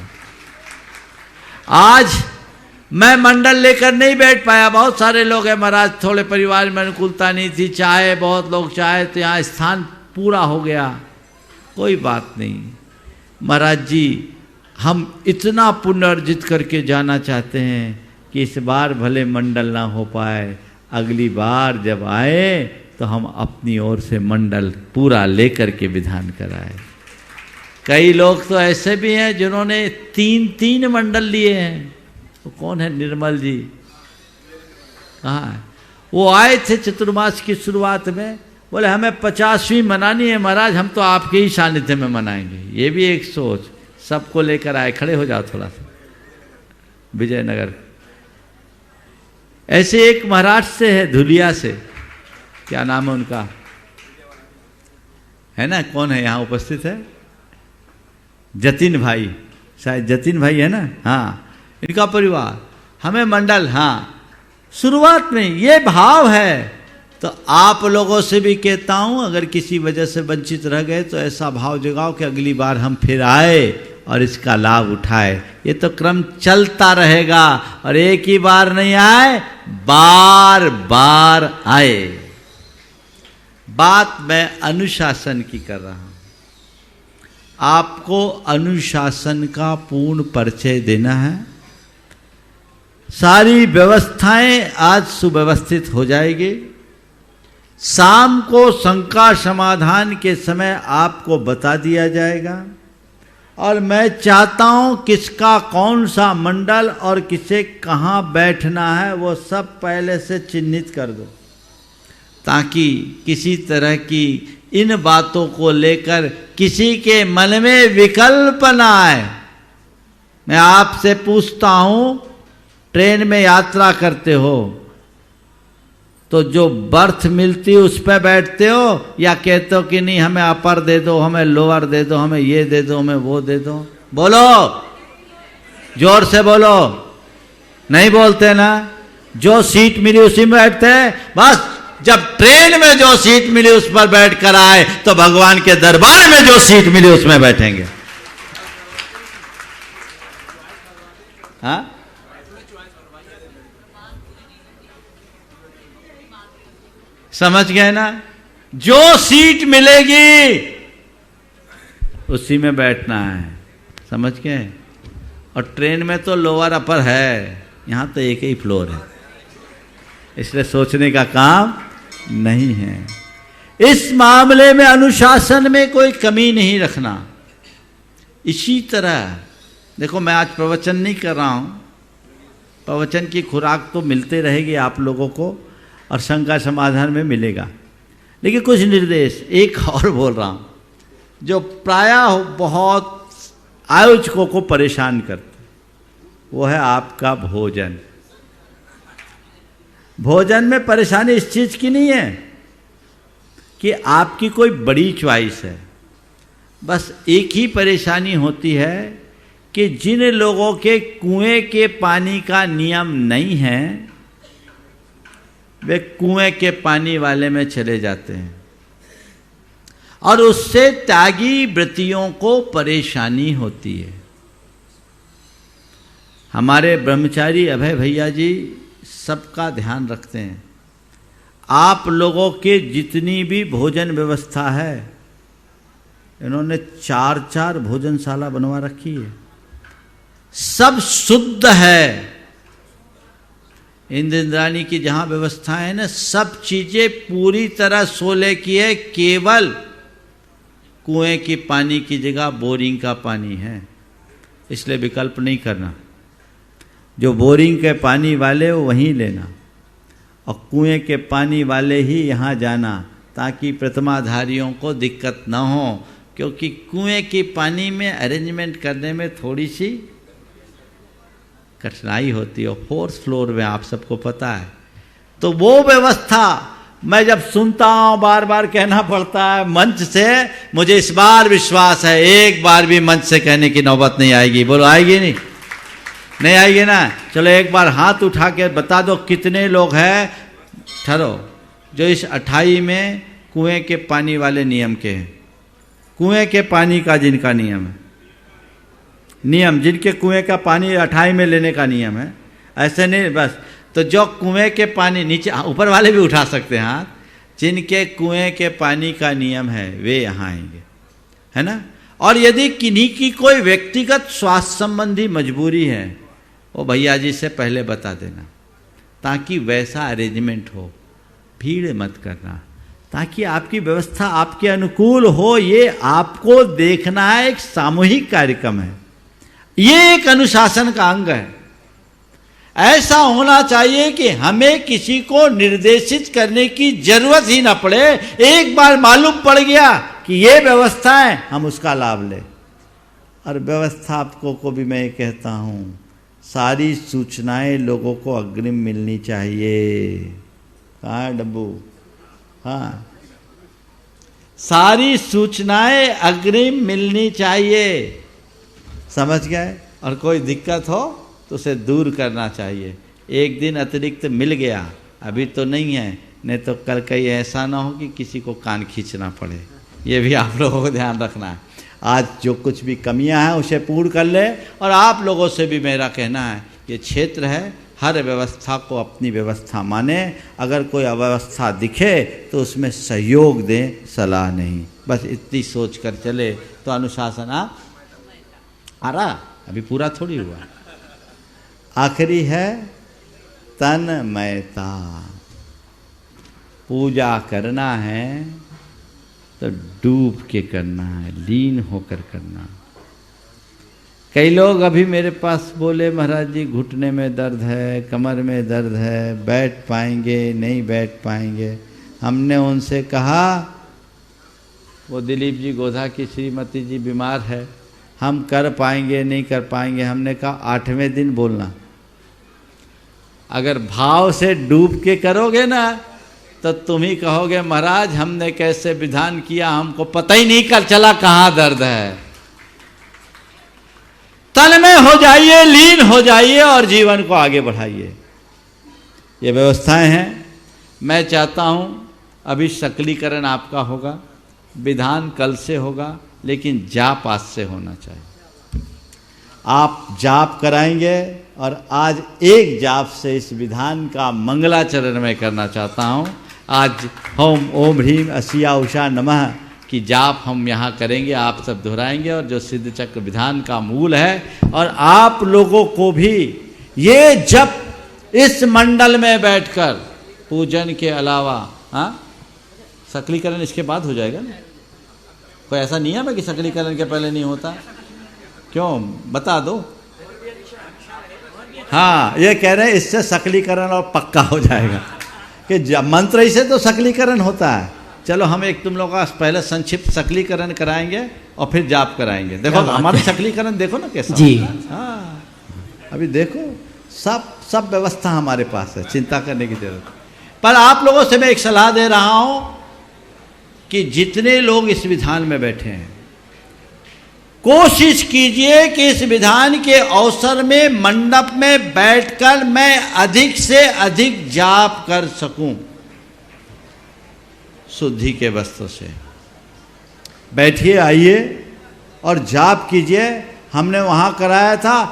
J: आज मैं मंडल लेकर नहीं बैठ पाया। बहुत सारे लोग हैं महाराज, थोड़े परिवार में अनुकूलता नहीं थी, चाहे बहुत लोग चाहे तो यहाँ स्थान पूरा हो गया। कोई बात नहीं महाराज जी, हम इतना पुण्य अर्जित करके जाना चाहते हैं कि इस बार भले मंडल ना हो पाए, अगली बार जब आए तो हम अपनी ओर से मंडल पूरा लेकर के विधान कराए। कई लोग तो ऐसे भी हैं जिन्होंने 3-3 मंडल लिए हैं। तो कौन है? निर्मल जी। कहाँ है? वो आए थे चतुर्मास की शुरुआत में, बोले हमें 50वीं मनानी है महाराज, हम तो आपके ही सानिध्य में मनाएंगे। ये भी एक सोच। सबको लेकर आए। खड़े हो जाओ थोड़ा सा। विजयनगर ऐसे एक महाराष्ट्र से है, धुलिया से, क्या नाम है उनका? है ना? कौन है यहाँ उपस्थित है? जतिन भाई, शायद जतिन भाई है ना? हाँ, इनका परिवार। हमें मंडल, हाँ, शुरुआत में ये भाव है। तो आप लोगों से भी कहता हूं, अगर किसी वजह से वंचित रह गए तो ऐसा भाव जगाओ कि अगली बार हम फिर आए और इसका लाभ उठाए। ये तो क्रम चलता रहेगा, और एक ही बार नहीं आए, बार बार आए। बात मैं अनुशासन की कर रहा हूं। आपको अनुशासन का पूर्ण परिचय देना है। सारी व्यवस्थाएं आज सुव्यवस्थित हो जाएगी। शाम को शंका समाधान के समय आपको बता दिया जाएगा और मैं चाहता हूं किसका कौन सा मंडल और किसे कहां बैठना है वो सब पहले से चिन्हित कर दो, ताकि किसी तरह की इन बातों को लेकर किसी के मन में विकल्प ना आए। मैं आपसे पूछता हूं, ट्रेन में यात्रा करते हो तो जो बर्थ मिलती है उस पर बैठते हो या कहते हो कि नहीं हमें अपर दे दो, हमें लोअर दे दो, हमें ये दे दो, हमें वो दे दो? बोलो, जोर से बोलो। नहीं बोलते ना। जो सीट मिली उसी में बैठते हैं। बस जब ट्रेन में जो सीट मिली उस पर बैठ कर आए तो भगवान के दरबार में जो सीट मिली उसमें बैठेंगे। हाँ, समझ गए ना? जो सीट मिलेगी उसी में बैठना है। समझ गए? और ट्रेन में तो लोअर अपर है, यहां तो एक ही फ्लोर है, इसलिए सोचने का काम नहीं है। इस मामले में अनुशासन में कोई कमी नहीं रखना। इसी तरह देखो, मैं आज प्रवचन नहीं कर रहा हूं, प्रवचन की खुराक तो मिलते रहेगी आप लोगों को और शंका समाधान में मिलेगा, लेकिन कुछ निर्देश एक और बोल रहा हूं जो प्रायः बहुत आयोजकों को परेशान करते, वो है आपका भोजन। भोजन में परेशानी इस चीज की नहीं है कि आपकी कोई बड़ी चॉइस है, बस एक ही परेशानी होती है कि जिन लोगों के कुएं के पानी का नियम नहीं है वे कुएं के पानी वाले में चले जाते हैं और उससे त्यागी व्रतियों को परेशानी होती है। हमारे ब्रह्मचारी अभय भैया जी सबका ध्यान रखते हैं। आप लोगों के जितनी भी भोजन व्यवस्था है, इन्होंने 4-4 भोजनशाला बनवा रखी है, सब शुद्ध है। इंद्राणी की जहां व्यवस्था है ना, सब चीजें पूरी तरह सोले की है, केवल कुएं की पानी की जगह बोरिंग का पानी है, इसलिए विकल्प नहीं करना। जो बोरिंग के पानी वाले वो वहीं लेना और कुएं के पानी वाले ही यहाँ जाना, ताकि प्रतिमाधारियों को दिक्कत ना हो, क्योंकि कुएं के पानी में अरेंजमेंट करने में थोड़ी सी कठिनाई होती है। और 4th फ्लोर में आप सबको पता है, तो वो व्यवस्था मैं जब सुनता हूं बार बार कहना पड़ता है मंच से। मुझे इस बार विश्वास है एक बार भी मंच से कहने की नौबत नहीं आएगी। बोलो आएगी? नहीं आएगी ना? चलो एक बार हाथ उठा के बता दो कितने लोग हैं, ठहरो, जो इस 28 में कुएं के पानी वाले नियम के हैं। कुएं के पानी का जिनका नियम है, नियम जिनके कुएं का पानी 28 में लेने का नियम है, ऐसे नहीं बस। तो जो कुएं के पानी, नीचे ऊपर वाले भी उठा सकते हैं हाथ, जिनके कुएं के पानी का नियम है वे यहाँ आएंगे, है ना? और यदि किन्हीं की कोई व्यक्तिगत स्वास्थ्य संबंधी मजबूरी है, वो भैया जी से पहले बता देना, ताकि वैसा अरेंजमेंट हो। भीड़ मत करना, ताकि आपकी व्यवस्था आपके अनुकूल हो। ये आपको देखना है, एक सामूहिक कार्यक्रम है, ये एक अनुशासन का अंग है। ऐसा होना चाहिए कि हमें किसी को निर्देशित करने की जरूरत ही ना पड़े। एक बार मालूम पड़ गया कि ये व्यवस्था है, हम उसका लाभ लें। और व्यवस्था आपको को भी मैं कहता हूं, सारी सूचनाएं लोगों को अग्रिम मिलनी चाहिए। कहाँ है डब्बू? हाँ, सारी सूचनाएं अग्रिम मिलनी चाहिए, समझ गए? और कोई दिक्कत हो तो उसे दूर करना चाहिए। एक दिन अतिरिक्त मिल गया, अभी तो नहीं है, नहीं तो कल कहीं ऐसा ना हो कि किसी को कान खींचना पड़े। ये भी आप लोगों को ध्यान रखना है। आज जो कुछ भी कमियां हैं उसे पूर्ण कर ले। और आप लोगों से भी मेरा कहना है, ये क्षेत्र है हर व्यवस्था को अपनी व्यवस्था माने, अगर कोई अव्यवस्था दिखे तो उसमें सहयोग दें, सलाह नहीं। बस इतनी सोच कर चले तो अनुशासन आ रहा, अभी पूरा थोड़ी हुआ। आखिरी है तन्मयता। पूजा करना है तो डूब के करना है, लीन होकर करना। कई लोग अभी मेरे पास बोले महाराज जी घुटने में दर्द है, कमर में दर्द है, बैठ पाएंगे नहीं बैठ पाएंगे। हमने उनसे कहा, वो दिलीप जी गोधा की श्रीमती जी बीमार है, हम कर पाएंगे नहीं कर पाएंगे। हमने कहा 8वें दिन बोलना। अगर भाव से डूब के करोगे ना तो तुम ही कहोगे महाराज हमने कैसे विधान किया, हमको पता ही नहीं कर चला कहाँ दर्द है। तन में हो जाइए, लीन हो जाइए और जीवन को आगे बढ़ाइए। ये व्यवस्थाएं हैं। मैं चाहता हूं अभी सकलीकरण आपका होगा, विधान कल से होगा, लेकिन जाप आज से होना चाहिए। आप जाप कराएंगे और आज एक जाप से इस विधान का मंगलाचरण मैं करना चाहता हूं। आज ओम ओम ह्रीम असिया उषा नमः की जाप हम यहाँ करेंगे, आप सब दोहराएंगे, और जो सिद्ध चक्र विधान का मूल है। और आप लोगों को भी ये जप इस मंडल में बैठकर पूजन के अलावा, हाँ सकलीकरण इसके बाद हो जाएगा ना, कोई ऐसा नियम है कि सकलीकरण के पहले नहीं होता? क्यों बता दो। हाँ ये कह रहे हैं इससे सकलीकरण और पक्का हो जाएगा कि मंत्र ही से तो सकलीकरण होता है। चलो हम एक तुम लोग का पहले संक्षिप्त सकलीकरण कराएंगे और फिर जाप कराएंगे। देखो हमारा सकलीकरण देखो ना कैसा
C: जी।
J: हाँ अभी देखो सब व्यवस्था हमारे पास है, चिंता करने की जरूरत। पर आप लोगों से मैं एक सलाह दे रहा हूं कि जितने लोग इस विधान में बैठे हैं, कोशिश कीजिए कि इस विधान के अवसर में मंडप में बैठकर मैं अधिक से अधिक जाप कर सकूं। शुद्धि के वस्त्र से बैठिए, आइए और जाप कीजिए। हमने वहां कराया था,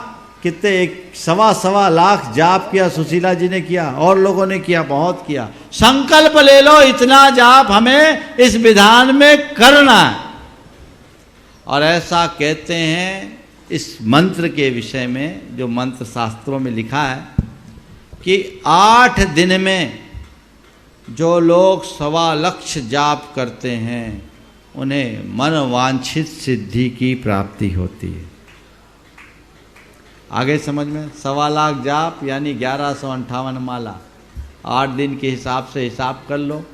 J: कितने 1.25 लाख जाप किया, सुशीला जी ने किया और लोगों ने किया, बहुत किया। संकल्प ले लो इतना जाप हमें इस विधान में करना है। और ऐसा कहते हैं इस मंत्र के विषय में, जो मंत्र शास्त्रों में लिखा है कि 8 दिन में जो लोग 1.25 लाख जाप करते हैं उन्हें मनवांछित सिद्धि की प्राप्ति होती है। आगे समझ में? 1.25 लाख जाप यानी 1158 माला। 8 दिन के हिसाब से हिसाब कर लो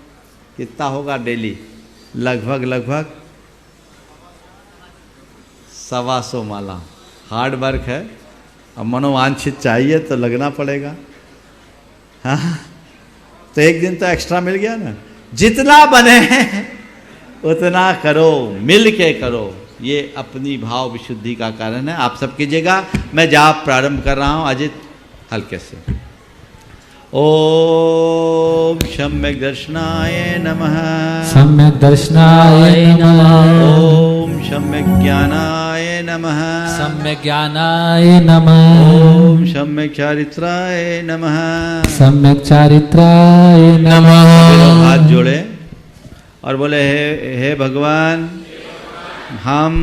J: कितना होगा डेली, लगभग 125 माला। हार्ड वर्क है, अब मनोवांछित चाहिए तो लगना पड़ेगा। हाँ तो एक दिन तो एक्स्ट्रा मिल गया ना। जितना बने उतना करो, मिल के करो, ये अपनी भाव विशुद्धि का कारण है। आप सब कीजिएगा। मैं जाप प्रारंभ कर रहा हूं अजित हल्के से। ओम सम्यक दर्शनाय नमः।
D: सम्यक दर्शनाय नमः।
J: ओम सम्यक ज्ञानाय नमः।
D: सम्यक ज्ञानाय नमः।
J: ओम सम्यक चारित्राय नमः।
D: सम्यक चारित्राय नमः।
J: हाथ जोड़े और बोले हे भगवान, हम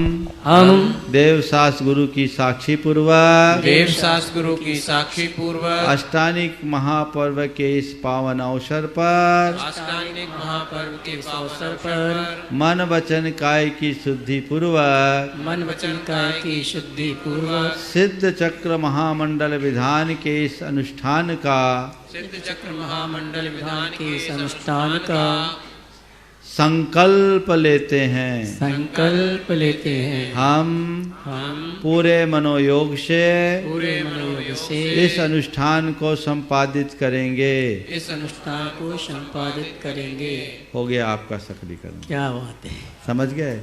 J: देवशास्त्र गुरु की साक्षी पूर्वक,
B: देवशास्त्र गुरु की साक्षी पूर्वक
J: अष्टानिक महापर्व के इस पावन अवसर पर,
B: अष्टांगिक महापर्व के अवसर पर
J: मन वचन काय की शुद्धि पूर्वक,
C: मन वचन काय की शुद्धि पूर्वक
J: सिद्ध चक्र महामंडल विधान के इस अनुष्ठान का,
B: सिद्ध चक्र महामंडल विधान
C: के इस अनुष्ठान का
J: संकल्प लेते हैं।
C: संकल्प लेते हैं।
J: हम पूरे मनोयोग से,
C: पूरे मनोयोग से
J: इस अनुष्ठान को संपादित करेंगे।
C: इस अनुष्ठान को संपादित करेंगे।
J: हो गया आपका सकलीकरण।
C: क्या बात है,
J: समझ गए?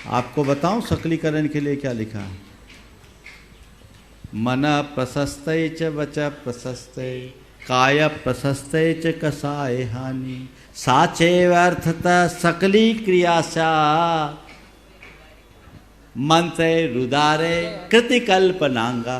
J: आपको बताऊं सकलीकरण के लिए क्या लिखा है? मन प्रशस्तै च वच प्रशस्तै, काय प्रशस्तै च कसाय हानि, साचैव अर्थतः सकली क्रियासा, मंत्रे रुदारे कृतिकल्पनांगा।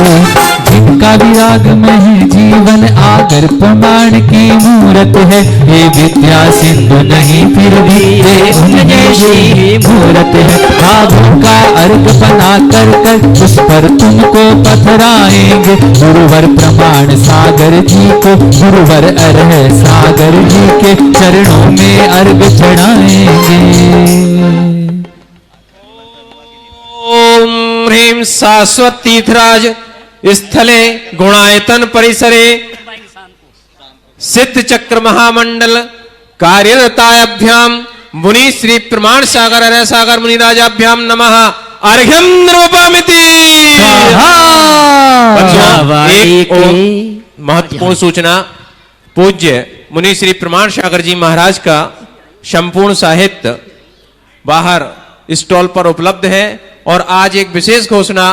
D: त्याग में है जीवन आगर प्रमाण की मूरत है। ये विद्या सिंधु नहीं फिर भी ये उन जैसी मूरत है। भावों का अर्घ बना कर कर उस पर तुमको पथराएंगे। गुरुवर प्रमाण सागर जी को गुरुवर अर्ह सागर जी के चरणों में अर्घ चढ़ाएंगे।
B: ओम ह्रीं शाश्वत तीर्थराज स्थले गुणायतन परिसरे सिद्ध चक्र महामंडल कार्यरताभ्याम मुनि श्री प्रमाण सागर अर्ह सागर मुनिराजाभ्याम नमः। अर्घ्यम नृपमिति। एक महत्वपूर्ण सूचना, पूज्य मुनि श्री प्रमाण सागर जी महाराज का संपूर्ण साहित्य बाहर स्टॉल पर उपलब्ध है। और आज एक विशेष घोषणा,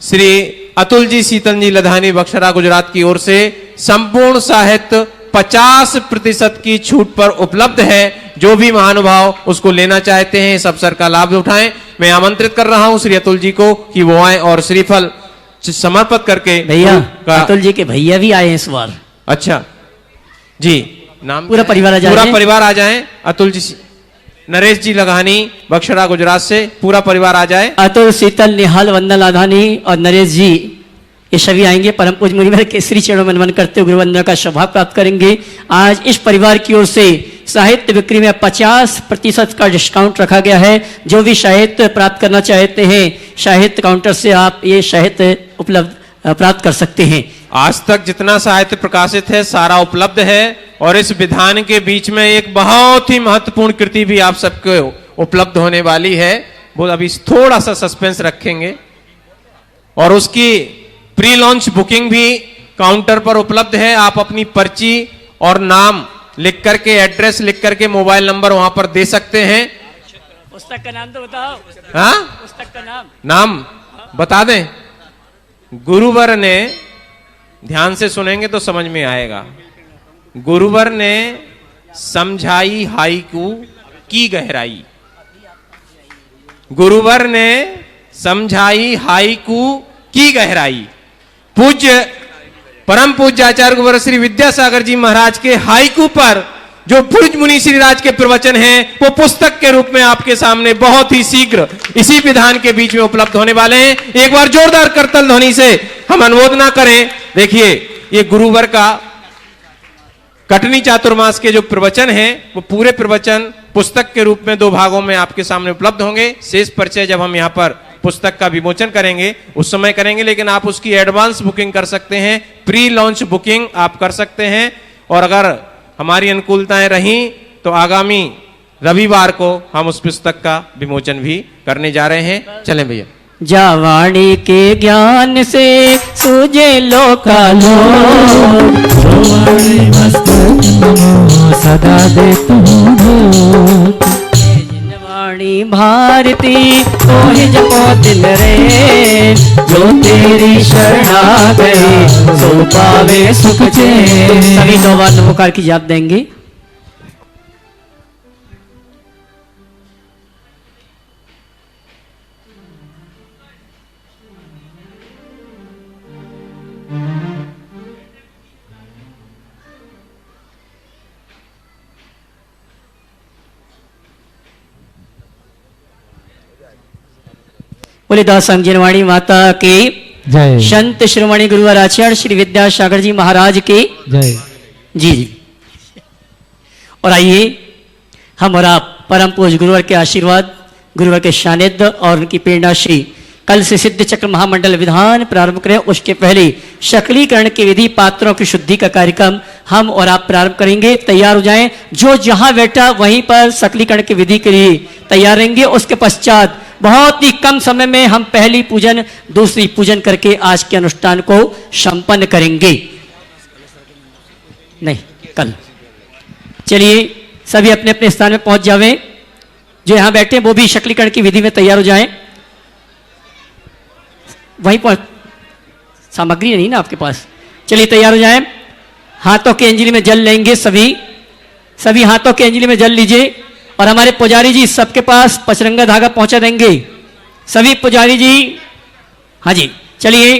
B: श्री अतुल जी शीतल जी लधानी बक्सरा गुजरात की ओर से संपूर्ण साहित्य 50% की छूट पर उपलब्ध है। जो भी महानुभाव उसको लेना चाहते हैं इस अवसर का लाभ उठाएं। मैं आमंत्रित कर रहा हूं श्री अतुल जी को कि वो आए और श्रीफल समर्पित करके।
C: भैया अतुल जी के भैया भी आए इस बार।
B: अच्छा जी, नाम
C: पूरा परिवार आ जाए।
B: पूरा परिवार आ जाए। अतुल जी, नरेश जी लघानी बक्सरा गुजरात से पूरा परिवार आ जाए।
C: अतुल शीतल निहाल वंदना लाधानी और नरेश जी ये सभी आएंगे। परम पूज्य मुनिवर के श्री चरणों में नमन करते हुए गुरुवंदना का सौभाग्य प्राप्त करेंगे। आज इस परिवार की ओर से साहित्य बिक्री में 50% का डिस्काउंट रखा गया है। जो भी साहित्य प्राप्त करना चाहते हैं साहित्य काउंटर से आप ये साहित्य उपलब्ध प्राप्त कर सकते हैं।
B: आज तक जितना साहित्य प्रकाशित है सारा उपलब्ध है। और इस विधान के बीच में एक बहुत ही महत्वपूर्ण कृति भी आप सबको उपलब्ध होने वाली है। वो अभी थोड़ा सा सस्पेंस रखेंगे। और उसकी प्री लॉन्च बुकिंग भी काउंटर पर उपलब्ध है। आप अपनी पर्ची और नाम लिख करके, एड्रेस लिख करके, मोबाइल नंबर वहां पर दे सकते हैं।
C: पुस्तक का नाम तो बताओ।
B: हाँ,
C: पुस्तक का
B: नाम बता दें। गुरुवर ने, ध्यान से सुनेंगे तो समझ में आएगा। गुरुवर ने समझाई हाइकू की गहराई। गुरुवर ने समझाई हाइकू की गहराई। पूज्य परम पूज्य आचार्य गुरुवर श्री विद्यासागर जी महाराज के हाइकू पर जो पूज्य मुनि श्री राज के प्रवचन हैं वो पुस्तक के रूप में आपके सामने बहुत ही शीघ्र इसी विधान के बीच में उपलब्ध होने वाले हैं। एक बार जोरदार करतल ध्वनि से हम अनुमोदना करें। देखिए, ये गुरुवर का कटनी चातुर्मास के जो प्रवचन हैं वो पूरे प्रवचन पुस्तक के रूप में 2 भागों में आपके सामने उपलब्ध होंगे। शेष परिचय जब हम यहाँ पर पुस्तक का विमोचन करेंगे उस समय करेंगे, लेकिन आप उसकी एडवांस बुकिंग कर सकते हैं, प्री लॉन्च बुकिंग आप कर सकते हैं। और अगर हमारी अनुकूलताएं रहीं तो आगामी रविवार को हम उस पुस्तक का विमोचन भी करने जा रहे हैं। चलें भैया।
C: जावाणी के ज्ञान से सूझे लोकालो
D: सदा दे
C: वाणी भारती तोहि जपो दिल रे जो तेरी शरणा गए सो पावे सुख चैन। सभी 2 बार नमोकार की जाप देंगे। बोले दास संजीवनी माता की
D: जय।
C: संत श्रोमणी गुरुवर आचार्य श्री विद्यासागर जी महाराज की
D: जय।
C: जी जी। और आइए हम और आप परम पूज्य गुरुवर के आशीर्वाद, गुरुवर के सानिध्य और उनकी प्रेरणा से कल से सिद्ध चक्र महामंडल विधान प्रारंभ करें। उसके पहले शकलीकरण की विधि, पात्रों की शुद्धि का कार्यक्रम हम और आप प्रारंभ करेंगे। तैयार हो जाएं। जो जहां बैठा वहीं पर शकलीकरण की विधि के लिए तैयार रहेंगे। उसके पश्चात बहुत ही कम समय में हम पहली पूजन दूसरी पूजन करके आज के अनुष्ठान को संपन्न करेंगे। नहीं, कल। चलिए सभी अपने अपने स्थान में पहुंच जावें। जो यहां बैठे वो भी शकलीकरण की विधि में तैयार हो जाएं। वहीं पर सामग्री नहीं ना आपके पास। चलिए तैयार हो जाएं। हाथों के अंजलि में जल लेंगे। सभी हाथों के अंजलि में जल लीजिए। और हमारे पुजारी जी सबके पास पचरंगा धागा पहुंचा देंगे। सभी पुजारी जी, हाँ जी। चलिए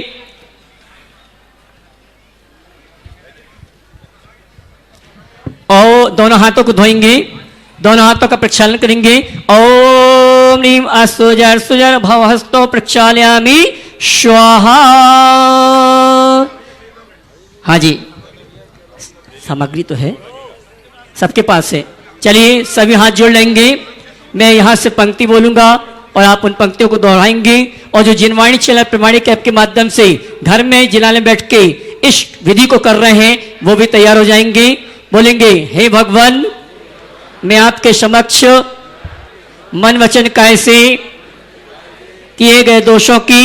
C: दोनों हाथों को धोएंगे, दोनों हाथों का प्रक्षालन करेंगे। ओम ह्रीम असुजर सुजर भवहस्तो प्रक्षालयामि स्वाहा। हाँ जी, सामग्री तो है सबके पास है। चलिए सभी हाथ जोड़ लेंगे। मैं यहाँ से पंक्ति बोलूंगा और आप उन पंक्तियों को दोहराएंगे, और जो जिनवाणी चैनल प्रमाणिक ऐप के माध्यम से घर में जिनाले बैठ के इस विधि को कर रहे हैं वो भी तैयार हो जाएंगे। बोलेंगे, हे भगवान, मैं आपके समक्ष मन वचन काया से किए गए दोषों की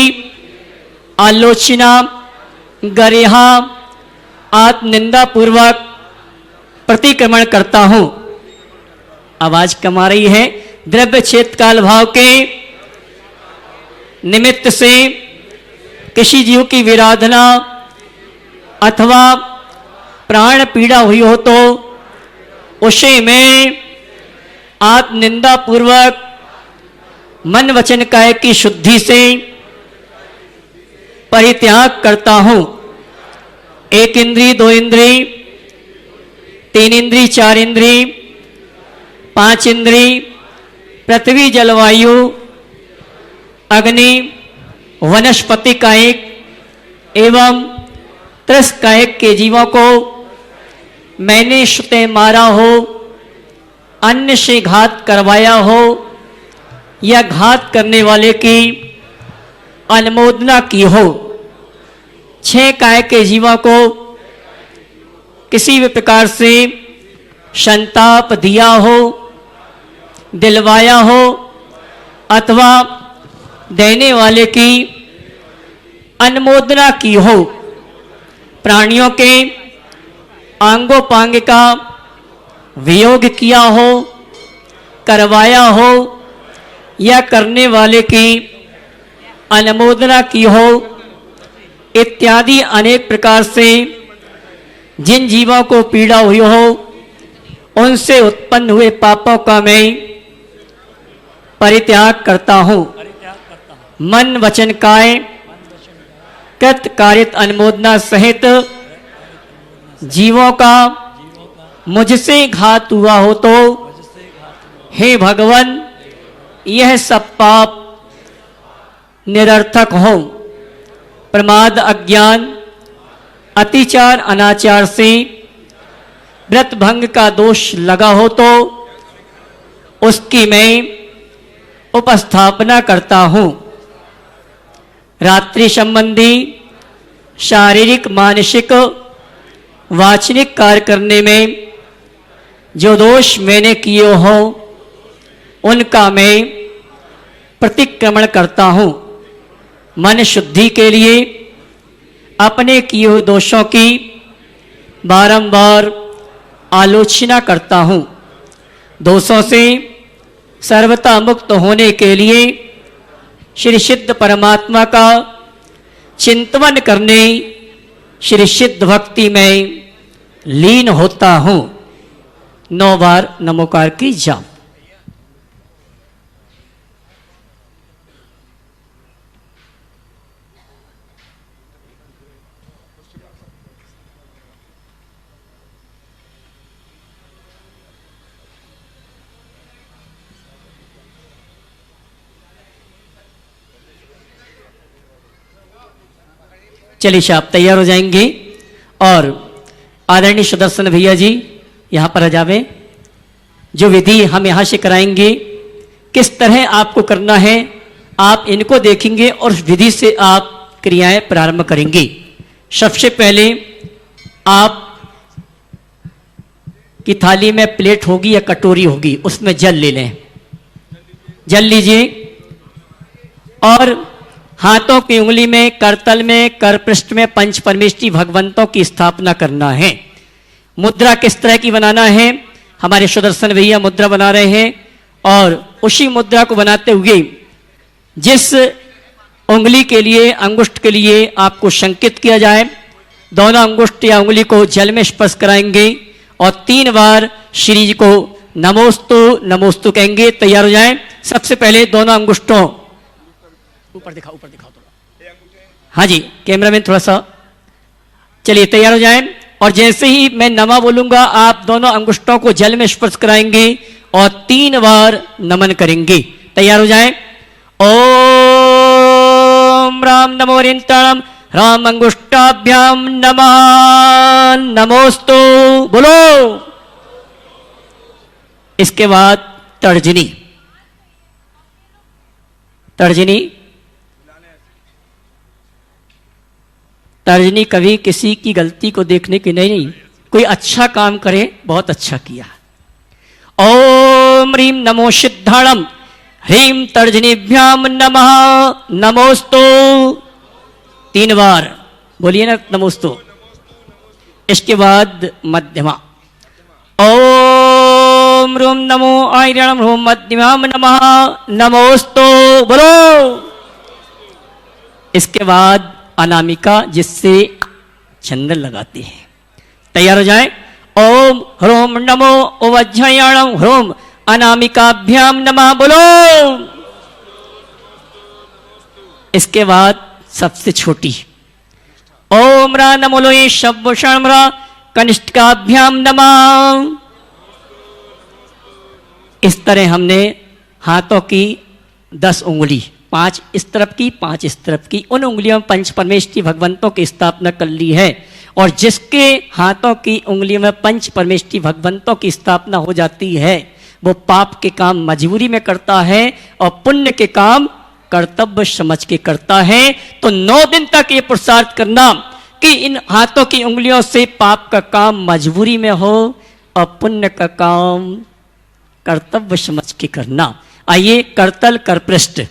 C: आलोचना, गरिहा, आत्मनिंदा पूर्वक प्रतिक्रमण करता हूं। आवाज कम आ रही है। द्रव्य क्षेत्र काल भाव के निमित्त से किसी जीव की विराधना अथवा प्राण पीड़ा हुई हो तो उसे मैं आत्मनिंदा पूर्वक मन वचन काया की शुद्धि से परित्याग करता हूं। एक इंद्री, दो इंद्री, तीन इंद्री, चार इंद्री, पांच इंद्री, पृथ्वी जलवायु अग्नि वनस्पति कायिक एवं त्रस कायिक के जीवों को मैंने श्रुते मारा हो, अन्य से घात करवाया हो या घात करने वाले की अनुमोदना की हो। छह कायिक के जीवों को किसी भी प्रकार से संताप दिया हो, दिलवाया हो अथवा देने वाले की अनुमोदना की हो। प्राणियों के आंगोपांग का वियोग किया हो, करवाया हो या करने वाले की अनुमोदना की हो, इत्यादि अनेक प्रकार से जिन जीवों को पीड़ा हुई हो उनसे उत्पन्न हुए पापों का मैं परित्याग करता हूं। मन वचन काय कृत कारित अनुमोदना सहित जीवों का मुझसे घात हुआ हो तो हे भगवान, यह सब पाप निरर्थक हो। प्रमाद, अज्ञान, अतिचार, अनाचार से व्रत भंग का दोष लगा हो तो उसकी मैं उपस्थापना करता हूं। रात्रि संबंधी शारीरिक, मानसिक, वाचनिक कार्य करने में जो दोष मैंने किए हो उनका मैं प्रतिक्रमण करता हूं। मन शुद्धि के लिए अपने किए हुए दोषों की बारंबार आलोचना करता हूं। दोषों से सर्वथा मुक्त होने के लिए श्री सिद्ध परमात्मा का चिंतन करने श्री सिद्ध भक्ति में लीन होता हूं। 9 बार नमोकार की जाप। चलिए आप तैयार हो जाएंगे और आदरणीय सुदर्शन भैया जी यहाँ पर आ जावे। जो विधि हम यहाँ से कराएंगे किस तरह आपको करना है आप इनको देखेंगे और विधि से आप क्रियाएं प्रारंभ करेंगे। सबसे पहले आप की थाली में प्लेट होगी या कटोरी होगी, उसमें जल ले लें। जल लीजिए और हाथों की उंगली में, करतल में, करपृष्ठ में पंच परमेष्टि भगवंतों की स्थापना करना है। मुद्रा किस तरह की बनाना है, हमारे सुदर्शन भैया मुद्रा बना रहे हैं और उसी मुद्रा को बनाते हुए जिस उंगली के लिए, अंगुष्ठ के लिए आपको संकेत किया जाए, दोनों अंगुष्ठ या उंगली को जल में स्पर्श कराएंगे और 3 बार श्री जी को नमोस्तु नमोस्तु कहेंगे। तैयार हो जाएं। सबसे पहले दोनों अंगुष्ठों ऊपर दिखाओ थोड़ा। हाँ जी, कैमरामैन थोड़ा सा। चलिए तैयार हो जाएं। और जैसे ही मैं नमा बोलूंगा आप दोनों अंगुष्ठों को जल में स्पर्श कराएंगे और 3 बार नमन करेंगे। तैयार हो जाएं। ओम राम नमो रिंताणम राम अंगुष्ठाभ्याम नमः नमोस्तु बोलो। इसके बाद तर्जनी। तर्जनी कभी किसी की गलती को देखने की नहीं, कोई अच्छा काम करे बहुत अच्छा किया। ओम ह्रीम नमो सिद्धाणम ह्रीम तर्जनीभ्याम नमः नमोस्तु 3 बार बोलिए ना नमोस्तु। इसके बाद मध्यमा। ओम रूम नमो आयरणम रूम मध्यमाम नमः नमोस्तु बोलो। इसके बाद अनामिका जिससे चंदन लगाते हैं। तैयार हो जाएं। ओम ह्रोम नमो वज्रयाणम ह्रोम अनामिकाभ्याम नमः बोलो। इसके बाद सबसे छोटी ओम रा नमो लोये शब्दशम रा कनिष्ठकाभ्याम नमः। इस तरह हमने हाथों की 10 उंगली, 5 इस तरफ की 5 इस तरफ की, उन उंगलियों में पंच परमेष्ठी भगवंतों की स्थापना कर ली है। और जिसके हाथों की उंगलियों में पंच परमेष्ठी भगवंतों की स्थापना हो जाती है वो पाप के काम मजबूरी में करता है और पुण्य के काम कर्तव्य समझ के करता है। तो 9 दिन तक ये पुरुषार्थ करना कि इन हाथों की उंगलियों से पाप का काम मजबूरी में हो और पुण्य का काम कर्तव्य समझ के करना। आइए करतल करपृष्ठ।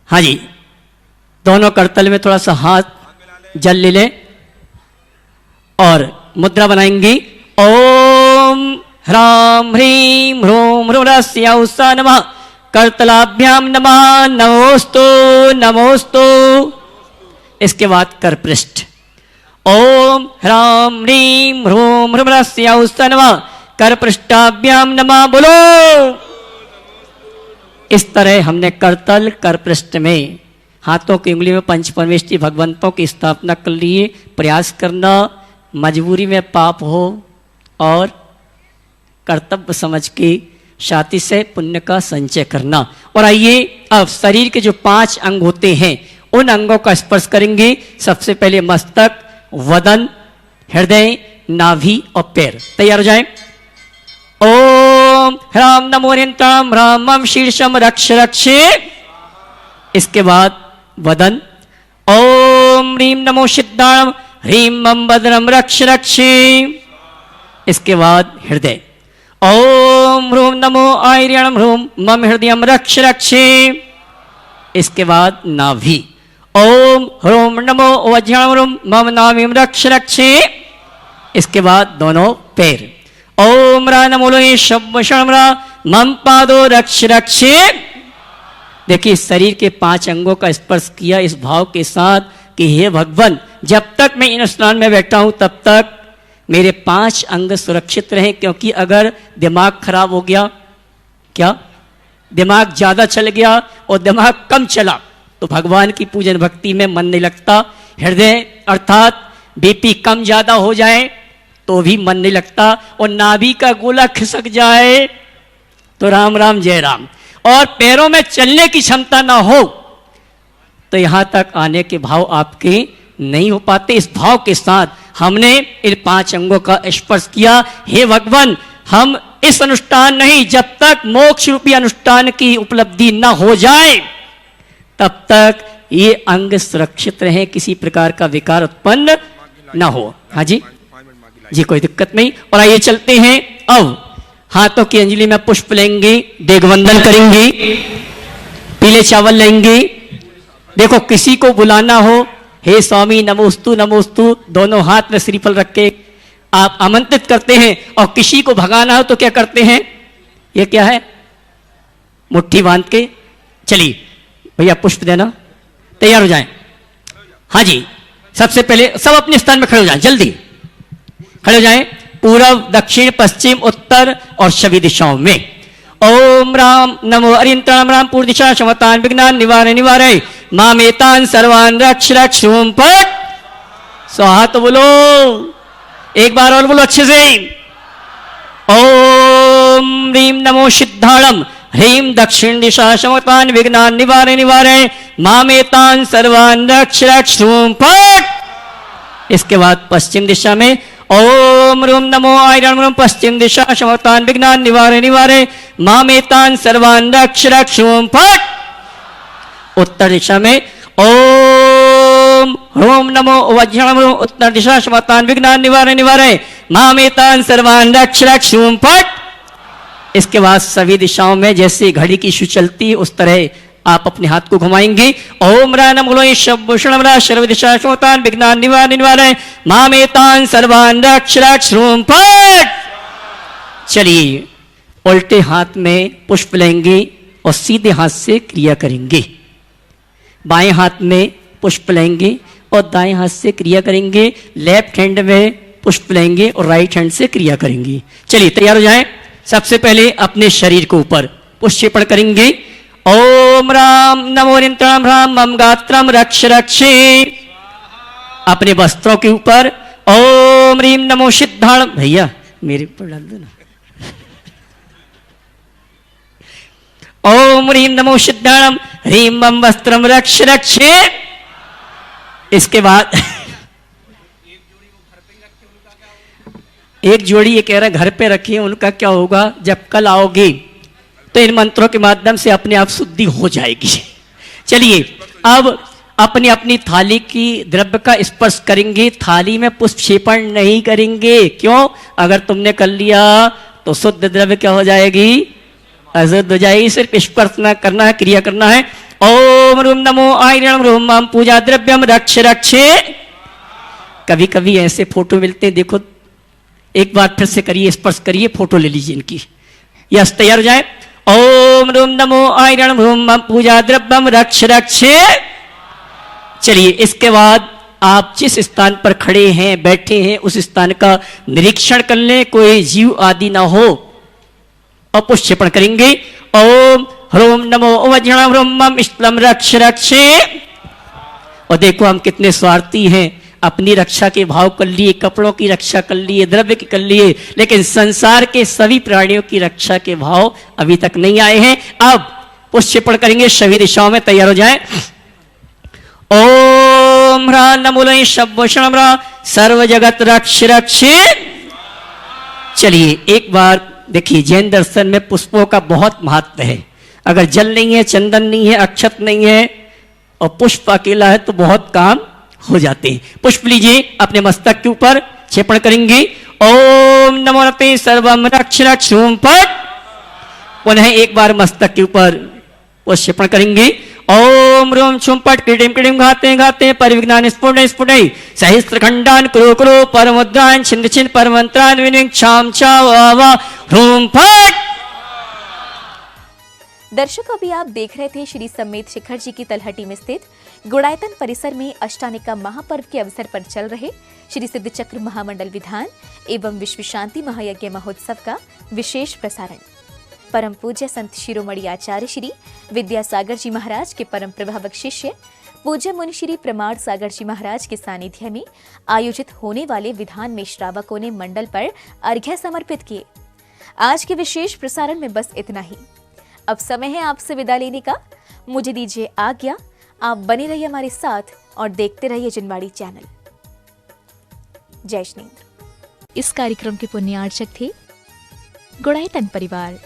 C: हाँ जी, दोनों करतल में थोड़ा सा हाथ जल ले लें और मुद्रा बनाएंगे। ओम ह्राम ह्रीम ह्रूम ह्रूरस्यौसा नमः करतलाभ्याम नमः नमोस्तु नमोस्तु। इसके बाद करपृष्ठ। ओम ह्राम ह्रीम ह्रूम ह्रूरस्यौसा नमः करपृष्ठाभ्याम नमः बोलो। इस तरह हमने करतल करपृष्ठ में हाथों की उंगली में पंच परमेष्ठी भगवंतों की स्थापना कर लिए। प्रयास करना मजबूरी में पाप हो और कर्तव्य समझ के छाती से पुण्य का संचय करना। और आइए अब शरीर के जो 5 अंग होते हैं उन अंगों का स्पर्श करेंगे। सबसे पहले मस्तक, वदन, हृदय, नाभि और पैर। तैयार हो जाएं। ओम ह्राम नमो रिंताम रामम शीर्षम रक्ष रक्षे। इसके बाद वदन। ओम ह्रीम नमो सिद्धाणम ह्रीम मम वदनम रक्ष रक्षे। इसके बाद हृदय। ओम ह्रूम नमो आयर्यणम ह्रूम मम हृदयम रक्ष रक्षे। इसके बाद नाभि। ओम ह्रूम नमो वज्रम ह्रूम मम नाभिम रक्ष रक्षे। इसके बाद दोनों पैर। ओम रा नमो लोये शब्दशम रा मम पादो रक्ष रक्षे। देखिए शरीर के 5 अंगों का स्पर्श किया इस भाव के साथ कि हे भगवान, जब तक मैं इन स्थान में बैठा हूं तब तक मेरे 5 अंग सुरक्षित रहे। क्योंकि अगर दिमाग खराब हो गया, क्या दिमाग ज्यादा चल गया और दिमाग कम चला तो भगवान की पूजन भक्ति में मन नहीं लगता। हृदय अर्थात बीपी कम ज्यादा हो जाए तो भी मन नहीं लगता। और नाभि का गोला खिसक जाए तो राम राम जय राम। और पैरों में चलने की क्षमता ना हो तो यहां तक आने के भाव आपके नहीं हो पाते। इस भाव के साथ हमने इन 5 अंगों का स्पर्श किया। हे भगवान, हम इस अनुष्ठान नहीं, जब तक मोक्ष रूपी अनुष्ठान की उपलब्धि न हो जाए तब तक ये अंग सुरक्षित रहे, किसी प्रकार का विकार उत्पन्न न हो। हाँ जी जी, कोई दिक्कत नहीं। और आइए चलते हैं। अब हाथों की अंजलि में पुष्प लेंगे, देववंदन करेंगे, पीले चावल लेंगे। देखो किसी को बुलाना हो, हे स्वामी नमोस्तु नमोस्तु, दोनों हाथ में श्रीफल रख के आप आमंत्रित करते हैं। और किसी को भगाना हो तो क्या करते हैं, ये क्या है, मुट्ठी बांध के। चलिए भैया पुष्प देना। तैयार हो जाएं। हाँ जी, सबसे पहले सब अपने स्थान में खड़े हो जाएं, जल्दी खड़े हो जाएं। पूर्व, दक्षिण, पश्चिम, उत्तर और सभी दिशाओं में। ओम राम नमो अरियंताम राम पूर्व दिशा समतान विघ्नान निवारे निवारे मामेतान सर्वान रक्ष रक्ष ओम पट। स्वाहा तो बोलो, एक बार और बोलो अच्छे से। ओम ह्रीम नमो सिद्धाणम ह्रीम दक्षिण दिशा समतान विघ्नान निवारे निवारे मामेतान सर्वान रक्ष रक्ष ह्रूम फट। इसके बाद पश्चिम दिशा में ओम ह्रूम नमो आयरन पश्चिम दिशा समतान विघ्नान निवारे निवारे मामेतान सर्वान रक्ष रक्ष ह्रूम फट। उत्तर दिशा में ओम ह्रूम नमो वज्रम उत्तर दिशा समतान विघ्नान निवारे निवारे मामेतान सर्वान रक्ष रक्ष ह्रूम फट। इसके बाद सभी दिशाओं में जैसे घड़ी की शु चलती है उस तरह आप अपने हाथ को घुमाएंगे। ओम रानम शब्द सर्व दिशा समतान विघ्नान निवारे निवारे मामेतान सर्वान रक्ष रक्ष ह्रूम फट। चलिए उल्टे हाथ में पुष्प लेंगे और सीधे हाथ से क्रिया करेंगे। बाएं हाथ में पुष्प लेंगे और दाएं हाथ से क्रिया करेंगे। लेफ्ट हैंड में पुष्प लेंगे और राइट हैंड से क्रिया करेंगे। चलिए तैयार हो जाएं। सबसे पहले अपने शरीर के ऊपर पुष्पेपण करेंगे। ओम राम नमो नियंत्रणम राम मम गात्रम रक्ष रक्षे। अपने वस्त्रों के ऊपर ओम ह्रीम नमो सिद्धाणम, भैया मेरे ऊपर डाल दो ना। ओम ह्रीम नमो सिद्धाणम ह्रीम मम वस्त्रम रक्ष रक्षे। इसके बाद एक जोड़ी ये कह रहा है घर पे रखिए, उनका क्या होगा जब कल आओगे तो इन मंत्रों के माध्यम से अपने आप शुद्धि हो जाएगी। चलिए अब अपनी अपनी थाली की द्रव्य का स्पर्श करेंगे। थाली में पुष्पक्षेपण नहीं करेंगे। क्यों? अगर तुमने कर लिया तो शुद्ध द्रव्य क्या हो जाएगी? अशुद्ध हो जाएगी। सिर्फ स्पर्श करना है, क्रिया करना है। ओम रूम नमो आयरम रूम मम पूजा द्रव्यम रक्ष रक्षे। कभी कभी ऐसे फोटो मिलते हैं, देखो एक बार फिर से करिए, स्पर्श करिए, फोटो ले लीजिए इनकी। यस तैयार हो जाए। ओम रूम नमो आयरन रूम मम पूजा द्रव्यम रक्ष रक्षे। चलिए इसके बाद आप जिस स्थान पर खड़े हैं बैठे हैं उस स्थान का निरीक्षण कर लें, कोई जीव आदि ना हो, और पुष्पेपण करेंगे। ओम ह्रूम नमो वज्रम ह्रूम मम इष्टम रक्ष रक्षे। और देखो हम कितने स्वार्थी हैं, अपनी रक्षा के भाव कर लिए, कपड़ों की रक्षा कर लिए, द्रव्य की कर लिए, लेकिन संसार के सभी प्राणियों की रक्षा के भाव अभी तक नहीं आए हैं। अब पुष्पेपण करेंगे सभी दिशाओं में। तैयार हो जाए। ओम ह्रा नमो शब्द सर्व जगत रक्ष रक्षे। चलिए एक बार देखिए, जैन दर्शन में पुष्पों का बहुत महत्व है। अगर जल नहीं है, चंदन नहीं है, अक्षत नहीं है और पुष्प अकेला है तो बहुत काम हो जाते हैं। पुष्प लीजिए, अपने मस्तक के ऊपर क्षेपण करेंगे। ओम नमो रते सर्वम रक्ष रक्ष ह्रूम फट। पुनः एक बार मस्तक के ऊपर पुष्पेपण करेंगे। ओम रूम छुम फट क्रीडिम क्रीडिम घाते घाते परिविघ्नान स्फुट स्फुट सहस्त्र खंडान कुरु कुरु परमुद्रान छिंद छिंद परमंत्रान विनिंग छाम छावा ह्रूम फट।
A: दर्शक अभी आप देख रहे थे श्री समेत शिखर जी की तलहटी में स्थित गुड़ायतन परिसर में अष्टानिका महापर्व के अवसर पर चल रहे श्री सिद्ध चक्र महामंडल विधान एवं विश्व शांति महायज्ञ महोत्सव का विशेष प्रसारण। परम पूज्य संत शिरोमणि आचार्य श्री विद्यासागर जी महाराज के परम प्रभावक शिष्य पूज्य मुनि श्री प्रमाण सागर जी महाराज के सानिध्य में आयोजित होने वाले विधान में श्रावकों ने मंडल पर अर्घ्य समर्पित किए। आज के विशेष प्रसारण में बस इतना ही। अब समय है आपसे विदा लेने का। मुझे दीजिए आज्ञा। आप बने रहिए हमारे साथ और देखते रहिए जिनवाड़ी चैनल। जय श्रीन्द्र। इस कार्यक्रम के पुण्यार्चक थे गुड़ायतन परिवार।